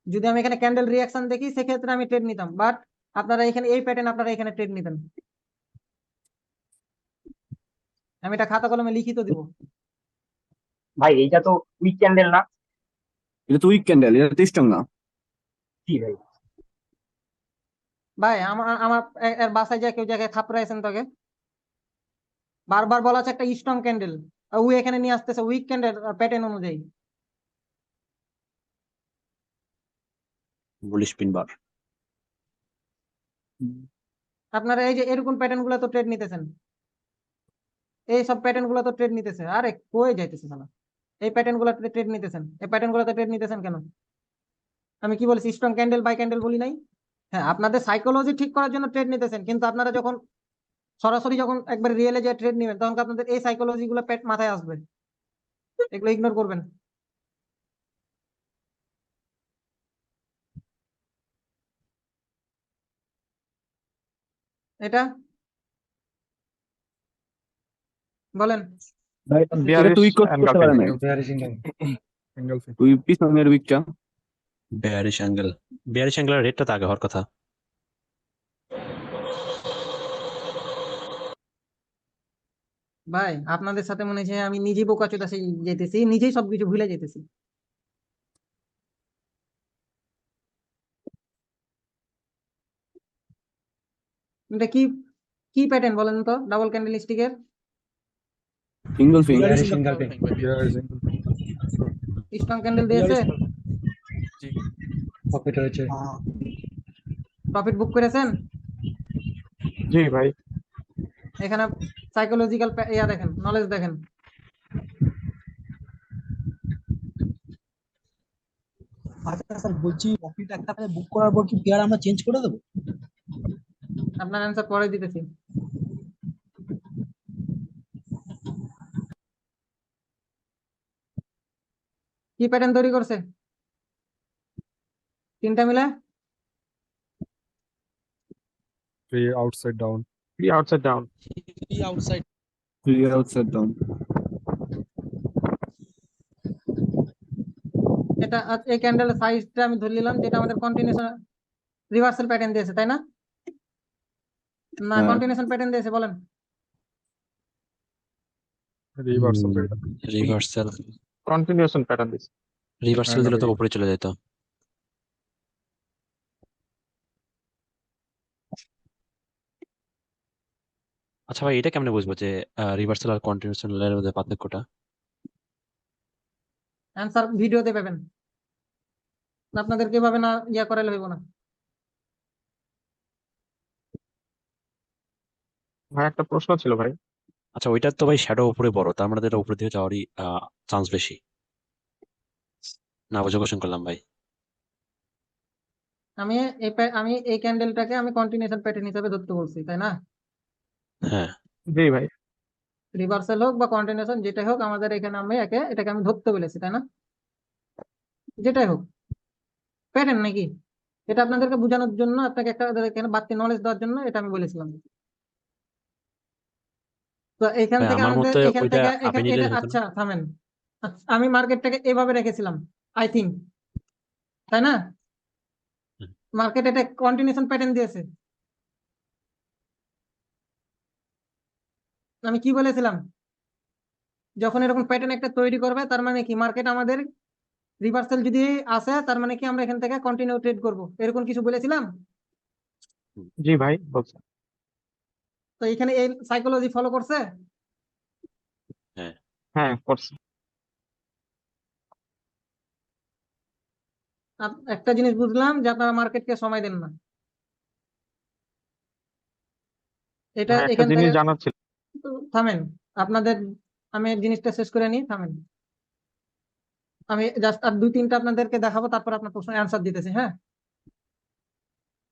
Speaker 1: যদি আমি এখানে ক্যান্ডেল রিয়াকশন দেখি সেক্ষেত্রে আমি ট্রেড নিতাম, বাট আপনারা এখানে এই প্যাটার্ন আপনারা এখানে ট্রেড নিতেন। আমি এটা খাতা কলমে লিখিত দিব।
Speaker 9: ভাই এইটা তো উইক ক্যান্ডেল না?
Speaker 11: এটা তো উইক ক্যান্ডেল, এটা তো স্ট্রং না।
Speaker 9: কি ভাই?
Speaker 1: ভাই আমার আমার এর বাসায় যা কেউ জায়গায় থাপড়াইছেন তোকে, বারবার বলা আছে একটা স্ট্রং ক্যান্ডেল, ও এখানে নিয়ে আসতেছে উইক ক্যান্ডেল প্যাটার্ন অনুযায়ী।
Speaker 4: বুলিশ পিনবার।
Speaker 1: আপনারা এই যে এরকম প্যাটার্ন গুলো তো ট্রেড নিতেছেন, এই সব প্যাটার্ন গুলো তো ট্রেড নিতেছে। আরে কই যাইতেছে না, এই প্যাটার্ন গুলো ট্রেড নিতেছেন, এই প্যাটার্ন গুলো ট্রেড নিতেছেন কেন? আমি কি বলেছি স্ট্রং ক্যান্ডেল বাই ক্যান্ডেল বলি নাই? হ্যাঁ, আপনাদের সাইকোলজি ঠিক করার জন্য ট্রেড নিতেছেন, কিন্তু আপনারা যখন সরাসরি যখন একবার রিয়েলে যে ট্রেড নেবেন তখন আপনাদের এই সাইকোলজি গুলো মাথায় আসবে, এগুলো ইগনোর করবেন। এটা বলেন।
Speaker 11: এটা তো
Speaker 2: বিয়ারিশ
Speaker 11: উইক করতে
Speaker 2: এনগালফিং।
Speaker 11: পারে না।
Speaker 5: বেয়ারিশ ইনকাম।
Speaker 6: এঙ্গেলফিন।
Speaker 11: ওই পিছনের উইকটা।
Speaker 4: বেয়ারিশ অ্যাঙ্গেল। বেয়ারিশ অ্যাঙ্গেলের রেটটা তো আগে হওয়ার কথা।
Speaker 1: ভাই আপনাদের সাথে মনে হচ্ছে আমি নিজেই বোকাচোদা সেই যেতেছি, নিজেই সবকিছু ভুলে যেতেছি। এটা কি কি প্যাটার্ন বলেন তো ডাবল ক্যান্ডেল স্টিকের?
Speaker 11: ইংলফিং।
Speaker 5: বেয়ারিশ ইনকামে।
Speaker 1: স্ট্রং ক্যান্ডেল দিয়েছে,
Speaker 5: প্রফিট হয়েছে।
Speaker 1: প্রফিট বুক করেছেন?
Speaker 2: জি ভাই।
Speaker 1: এখানে সাইকোলজিক্যাল ইয়া দেখেন, নলেজ দেখেন।
Speaker 10: আচ্ছা স্যার, বলছি প্রফিট একটা বুক করার পর কি পেয়ার আমরা চেঞ্জ করে দেবো?
Speaker 1: আপনার অ্যান্সার পরে দিতেছি। কি প্যাটার্ন তৈরি করছে তিনটা মিলে?
Speaker 6: 3 outside down.
Speaker 2: Three outside down.
Speaker 10: Outside.
Speaker 11: 3 outside down.
Speaker 1: এটা এই ক্যান্ডেল সাইজটা আমি ধরে নিলাম যেটা আমাদের কন্টিনিউশন রিভার্সাল প্যাটার্ন দিয়েছে, তাই না? না
Speaker 11: হ্যাঁ।
Speaker 1: কন্টিনিউশন প্যাটার্ন দিয়েছে বলেন।
Speaker 6: Reversal এটা।
Speaker 4: রিভার্সাল।
Speaker 2: Continuation pattern দিছে।
Speaker 4: রিভার্সাল দিলে তো
Speaker 6: Angle
Speaker 4: উপরে চলে যেত। আচ্ছা ভাই, এটা কেমনে বুঝবো যে রিভার্সাল আর কন্টিনিউশনাল এর মধ্যে পার্থক্যটা?
Speaker 1: অ্যান্সার ভিডিওতে পাবেন, আপনাদের কিভাবে না ইয়া করাইলে হইব না।
Speaker 2: ভাই একটা প্রশ্ন ছিল ভাই।
Speaker 4: আচ্ছা, ওইটার তো ভাই শ্যাডো উপরে বড়, তার মানে তো এটা উপরে দিকে যাওয়ারই চান্স বেশি। না বুঝে কোশ্চেন করলাম ভাই।
Speaker 1: আমি এই ক্যান্ডেলটাকে আমি কন্টিনিউশন প্যাটার্ন হিসেবে ধরতে বলছি, তাই না?
Speaker 4: হ্যাঁ
Speaker 2: জি ভাই।
Speaker 1: রিভার্সাল হোক বা কন্টিনিউশন যেটাই হোক আমাদের এখানে আমি এটাকে আমি ধরতে বলেছি, তাই না? যেটাই হোক প্যাটার্ন নাকি, এটা আপনাদেরকে বোঝানোর জন্য, আপনাকে একটা এখানে বাড়তি নলেজ দেওয়ার জন্য এটা আমি বলেছিলাম। তো এখান
Speaker 4: ভাই,
Speaker 1: থেকে
Speaker 4: আমার
Speaker 1: আমাদের
Speaker 4: মতে
Speaker 1: এখান
Speaker 4: ওইটা
Speaker 1: থেকে
Speaker 4: আপে
Speaker 1: এটা
Speaker 4: নিলে হতো না?
Speaker 1: আচ্ছা থামেন। আচ্ছা, আমি মার্কেটটাকে এভাবে রেখেছিলাম আই থিঙ্ক, তাই না?
Speaker 4: হুম।
Speaker 1: মার্কেট এটা কন্টিনিউশন প্যাটার্ন দিয়েছে। আমি কি বলেছিলাম? যখন এরকম প্যাটার্ন একটা তৈরি করবে তার মানে কি মার্কেট আমাদের রিভার্সাল যদি আসে তার মানে কি আমরা এখান থেকে কন্টিনিউ ট্রেড করব, এরকম কিছু বলেছিলাম।
Speaker 2: জি ভাই বলছেন।
Speaker 1: তো এখানে এই সাইকোলজি ফলো করছে।
Speaker 4: হ্যাঁ।
Speaker 2: হ্যাঁ করছে।
Speaker 1: একটা জিনিস বুঝলাম যে আপনারা মার্কেটকে সময় দেন না। এটা
Speaker 2: ভাই একটা
Speaker 1: এখান
Speaker 2: জিনিস
Speaker 1: থেকে
Speaker 2: জানার ছিল।
Speaker 1: থামেন, আপনাদের আমি জিনিসটা শেষ করে নিই, থামেন। আমি জাস্ট আর 2-3টা আপনাদেরকে দেখাবো, তারপর আপনার প্রশ্নের অ্যান্সার দিতেছি, হ্যাঁ?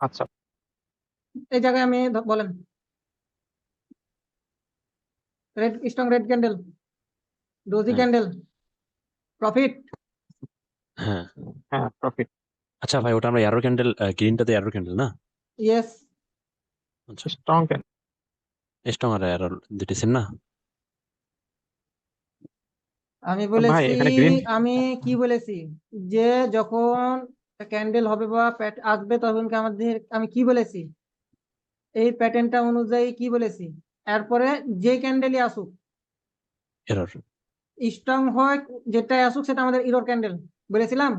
Speaker 2: আচ্ছা,
Speaker 1: এই জায়গায় আমি বলেন, স্ট্রং রেড ক্যান্ডেল, ডোজি
Speaker 4: হ্যাঁ
Speaker 1: ক্যান্ডেল, প্রফিট।
Speaker 4: হ্যাঁ
Speaker 2: হ্যাঁ প্রফিট।
Speaker 4: আচ্ছা ভাই, ওটা আমরা এরর ক্যান্ডেল, গ্রিনটাতে এরর ক্যান্ডেল না?
Speaker 1: ইয়েস,
Speaker 4: আচ্ছা,
Speaker 2: স্ট্রং কেন?
Speaker 4: স্ট্রং আর এরর দুটি সেম না?
Speaker 1: আমি
Speaker 2: ভাই
Speaker 1: বলেছি,
Speaker 2: এখানে গ্রিন
Speaker 1: আমি কি বলেছি যে যখন ক্যান্ডেল হবে বা আসবে তখন কি আমাদের, আমি কি বলেছি এই প্যাটার্নটা অনুযায়ী কি বলেছি, এরপরে যে ক্যান্ডেলই আসুক
Speaker 4: এরর।
Speaker 1: স্ট্রং হয়, যেটাই আসুক সেটা আমাদের ইরর ক্যান্ডেল বলেছিলাম।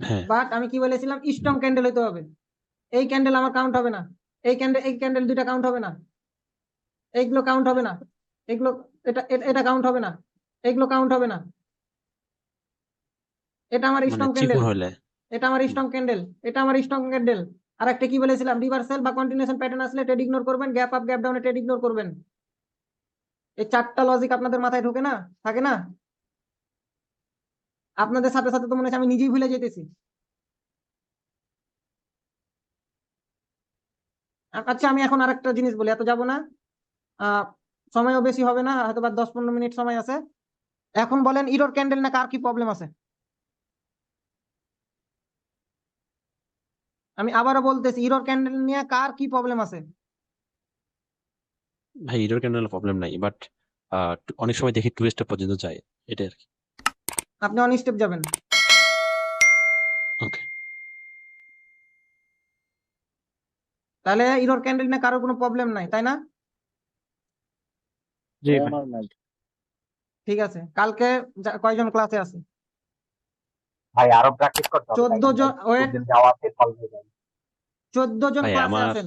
Speaker 4: হ্যাঁ
Speaker 1: বাট আমি কি বলেছিলাম, স্ট্রং ক্যান্ডেল হতে হবে। এই ক্যান্ডেল আমার কাউন্ট হবে না, এই ক্যান্ডেল দুইটা কাউন্ট হবে না, এইগুলো কাউন্ট হবে না, এগুলো এটা কাউন্ট হবে না, এগুলো কাউন্ট হবে না। এটা আমার
Speaker 4: মানে
Speaker 1: স্ট্রং
Speaker 4: চিকন
Speaker 1: ক্যান্ডেল,
Speaker 4: হইলে।
Speaker 1: এটা আমার স্ট্রং ক্যান্ডেল, এটা আমার স্ট্রং ক্যান্ডেল। আর একটা কি বলেছিলাম, রিভার্সাল বা কন্টিনিউশন প্যাটার্ন আসলে ট্রেড ইগনোর করবেন, গ্যাপ আপ গ্যাপ ডাউনে ট্রেড ইগনোর করবেন। এই 4টা লজিক আপনাদের মাথায় ঢোকে না, থাকে না? আপনাদের সাথে সাথে তো মনে হচ্ছে আমি নিজেই ভুলে যেতেছি। আচ্ছা আমি এখন আরেকটা জিনিস বলি, এত যাবো না, সময়ও বেশি হবে না, হয়তো বা 10-15 মিনিট সময় আছে। এখন বলেন ইরর ক্যান্ডেল না কার কি প্রবলেম আছে? আমি আবারও বলতেছি, ইরর ক্যান্ডেল নিয়ে কার কি প্রবলেম আছে?
Speaker 4: ভাই এরর ক্যান্ডেল প্রবলেম নাই, বাট অনেক সময় দেখি 2 স্টেপ পর্যন্ত যায়, এটাই আর কি।
Speaker 1: আপনি অন স্টেপ যাবেন,
Speaker 4: ওকে।
Speaker 1: তাহলে ইরর ক্যান্ডেল নিয়ে কারোর কোনো প্রবলেম নাই, তাই না?
Speaker 2: জি ভাই।
Speaker 10: আমার নাই।
Speaker 1: ঠিক আছে, কালকে কয়জন ক্লাসে আছে?
Speaker 9: ভাই আরো প্র্যাকটিস করতে হবে,
Speaker 1: 14 জন, ওয়েট,
Speaker 9: ওদের যাওয়াতে ফল হয়ে যাবে।
Speaker 1: 14 জন
Speaker 4: ভাই
Speaker 1: ক্লাসে
Speaker 4: আমার
Speaker 1: আছেন,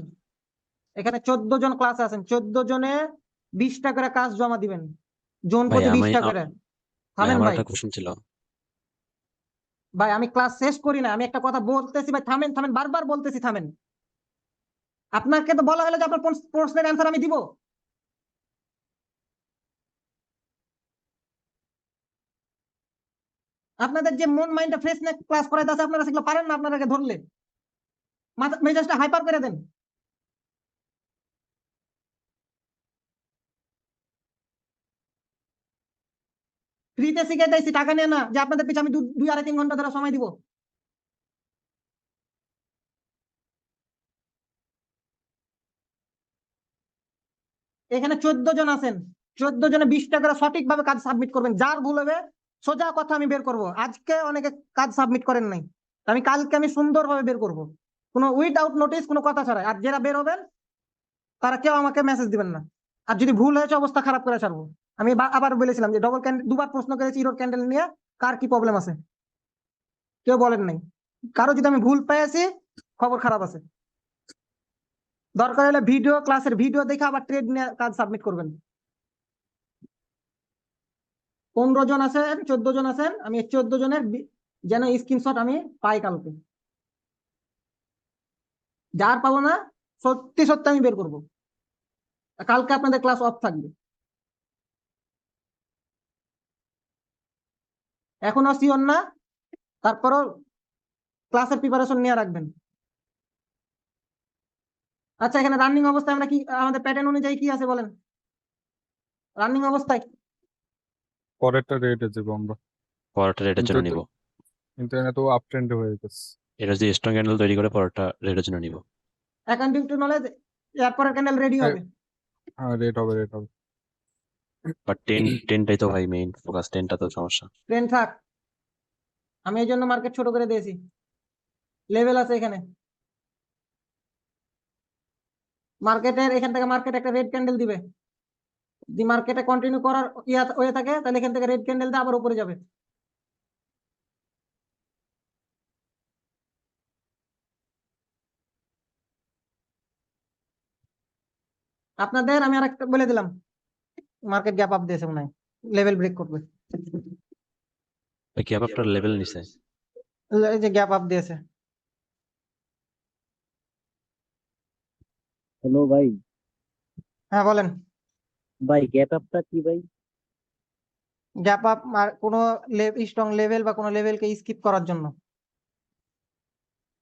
Speaker 1: এখানে 14 জন ক্লাসে আছেন, 14 জনে 20টা করে কাজ জমা দিবেন, জোন
Speaker 4: ভাই
Speaker 1: প্রতি
Speaker 4: আমি
Speaker 1: 20টা করে।
Speaker 4: ভাই
Speaker 1: থামেন
Speaker 4: আমার
Speaker 1: ভাই,
Speaker 4: একটা কোশ্চেন ছিল।
Speaker 1: ভাই আমি ক্লাস শেষ করি না, আমি একটা কথা বলতেছি ভাই, থামেন থামেন, বারবার বলতেছি থামেন। আপনাকে তো বলা হলো যে আপনার প্রশ্নের অ্যান্সার আমি দিব। আপনাদের যে মন মাইন্ডটা ফ্রেশ না ক্লাস করাইতে আছে, আপনারা সেগুলো পারেন না, আপনাদেরকে ধরলে মাথা মেজাজটা হাইপার করে দেন। ফ্রিতে শিখাইতেছি, টাকা নিয়ে না, যে আপনাদের পিছনে আমি 2-2.5-3 ঘন্টা ধরে সময় দিব। এখানে 14 জন আছেন, 14 জনে 20টা করে সঠিকভাবে কাজ সাবমিট করবেন, যার ভুল হবে সোজা কথা আমি বের করব। আজকে অনেকে কাজ সাবমিট করেন নাই, আমি কালকে আমি সুন্দরভাবে বের করব, কোনো উইদাউট নোটিস, কোনো কথা ছাড়াই। আর যারা বের হবেন তারা কেউ আমাকে মেসেজ দিবেন না, আর যদি ভুল হয়েছে অবস্থা খারাপ করে ছাড়বো। আমি আবার বলেছিলাম যে ডবল ক্যান্ডেল, 2বার প্রশ্ন করেছি ইরর ক্যান্ডেল নিয়ে কার কি প্রবলেম আছে, কেউ বলেন নাই। কারো যদি আমি ভুল পেয়েছি, খবর খারাপ আছে। দরকার হলে ভিডিও, ক্লাসের ভিডিও দেখে আবার ট্রেড নিয়ে কাজ সাবমিট করবেন। 15 জন আছেন, 14 জন আছেন, আমি 14 জনের যেন স্ক্রিনশট আমি পাই কালকে। যার পাবো না, সত্যি সত্যি আমি বের করবো। কালকে আপনাদের ক্লাস অফ থাকবে, এখনো শিওর না, তারপরও ক্লাসের প্রিপারেশন নিয়ে রাখবেন। আচ্ছা এখানে রানিং অবস্থায় আমরা কি, আমাদের প্যাটার্ন অনুযায়ী কি আছে বলেন, রানিং অবস্থায়?
Speaker 6: পরেরটা রেটে যাবো আমরা,
Speaker 4: পরেরটা রেডের
Speaker 6: কিন্তু
Speaker 4: জন্য নিব।
Speaker 6: কিন্তু এখানে তো আপ ট্রেন্ডে হয়ে গেছে।
Speaker 4: এটা যদি স্ট্রং ক্যান্ডেল তৈরি করে পরেরটা রেডের জন্য নিব।
Speaker 1: অ্যাকাউন্টিং টু নলেজ, এরপরের ক্যান্ডেল রেডি হবে।
Speaker 6: হ্যাঁ রেট হবে, রেট হবে।
Speaker 4: বাট 10টাই তো ভাই মেইন ফোকাস, 10টা তো সমস্যা।
Speaker 1: ট্রেন থাক, আমি এই জন্য মার্কেট ছোট করে দিয়েছি, লেভেল আছে এখানে। মার্কেটের এখান থেকে মার্কেট একটা রেড ক্যান্ডেল দিবে, যদি মার্কেটে কন্টিনিউ করার হয়ে থাকে তাহলে এখান থেকে রেড ক্যান্ডেল দিয়ে আবার উপরে যাবে। আপনাদের আমি আরেকটা বলে দিলাম, মার্কেট গ্যাপ আপ দিয়েছে মনে হয়, লেভেল ব্রেক করবে।
Speaker 4: কি আপনার লেভেল নিছে?
Speaker 1: এই যে গ্যাপ আপ দিয়েছে।
Speaker 10: হ্যালো ভাই,
Speaker 1: হ্যাঁ বলেন।
Speaker 10: ভাই গ্যাপ আপটা কি ভাই?
Speaker 1: গ্যাপ আপ আর কোনো স্ট্রং লেভেল বা কোনো লেভেলকে স্কিপ করার জন্য।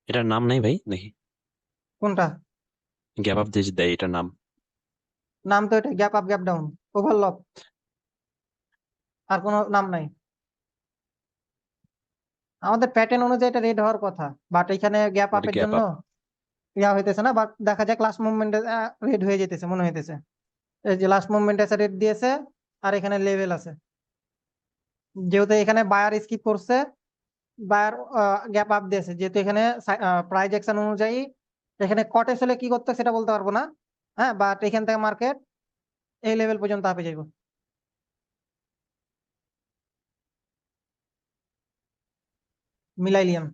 Speaker 4: এটার নাম নাই ভাই নাকি?
Speaker 1: কোনটা?
Speaker 4: গ্যাপ আপ দিয়ে দেয় এটার নাম?
Speaker 1: নাম তো এটা, গ্যাপ আপ গ্যাপ ডাউন, ওভারলপ, আর কোনো নাম নাই। আমাদের প্যাটার্ন অনুযায়ী এটা রেড হওয়ার কথা, বাট এখানে গ্যাপ
Speaker 4: ওটা
Speaker 1: আপের
Speaker 4: গ্যাপ
Speaker 1: জন্য
Speaker 4: আপ।
Speaker 1: ইয়া হইতেছে না, বাট দেখা যায় ক্লাস মুভমেন্টে রেড হয়ে যেতেছে মনে হইতেছে। এই যে লাস্ট মুভমেন্ট আছে রেড দিয়েছে, আর এখানে লেভেল আছে। যেহেতু এখানে বায়ার স্কিপ করছে, বায়ার গ্যাপ আপ দিয়েছে, যেহেতু এখানে প্রাইস অ্যাকশন অনুযায়ী এখানে কটেজ হলে কি করতে সেটা বলতে পারবো না। হ্যাঁ, বাট এখান থেকে মার্কেট এই লেভেল পর্যন্ত আপে যাইব। মিলাইলিয়াম।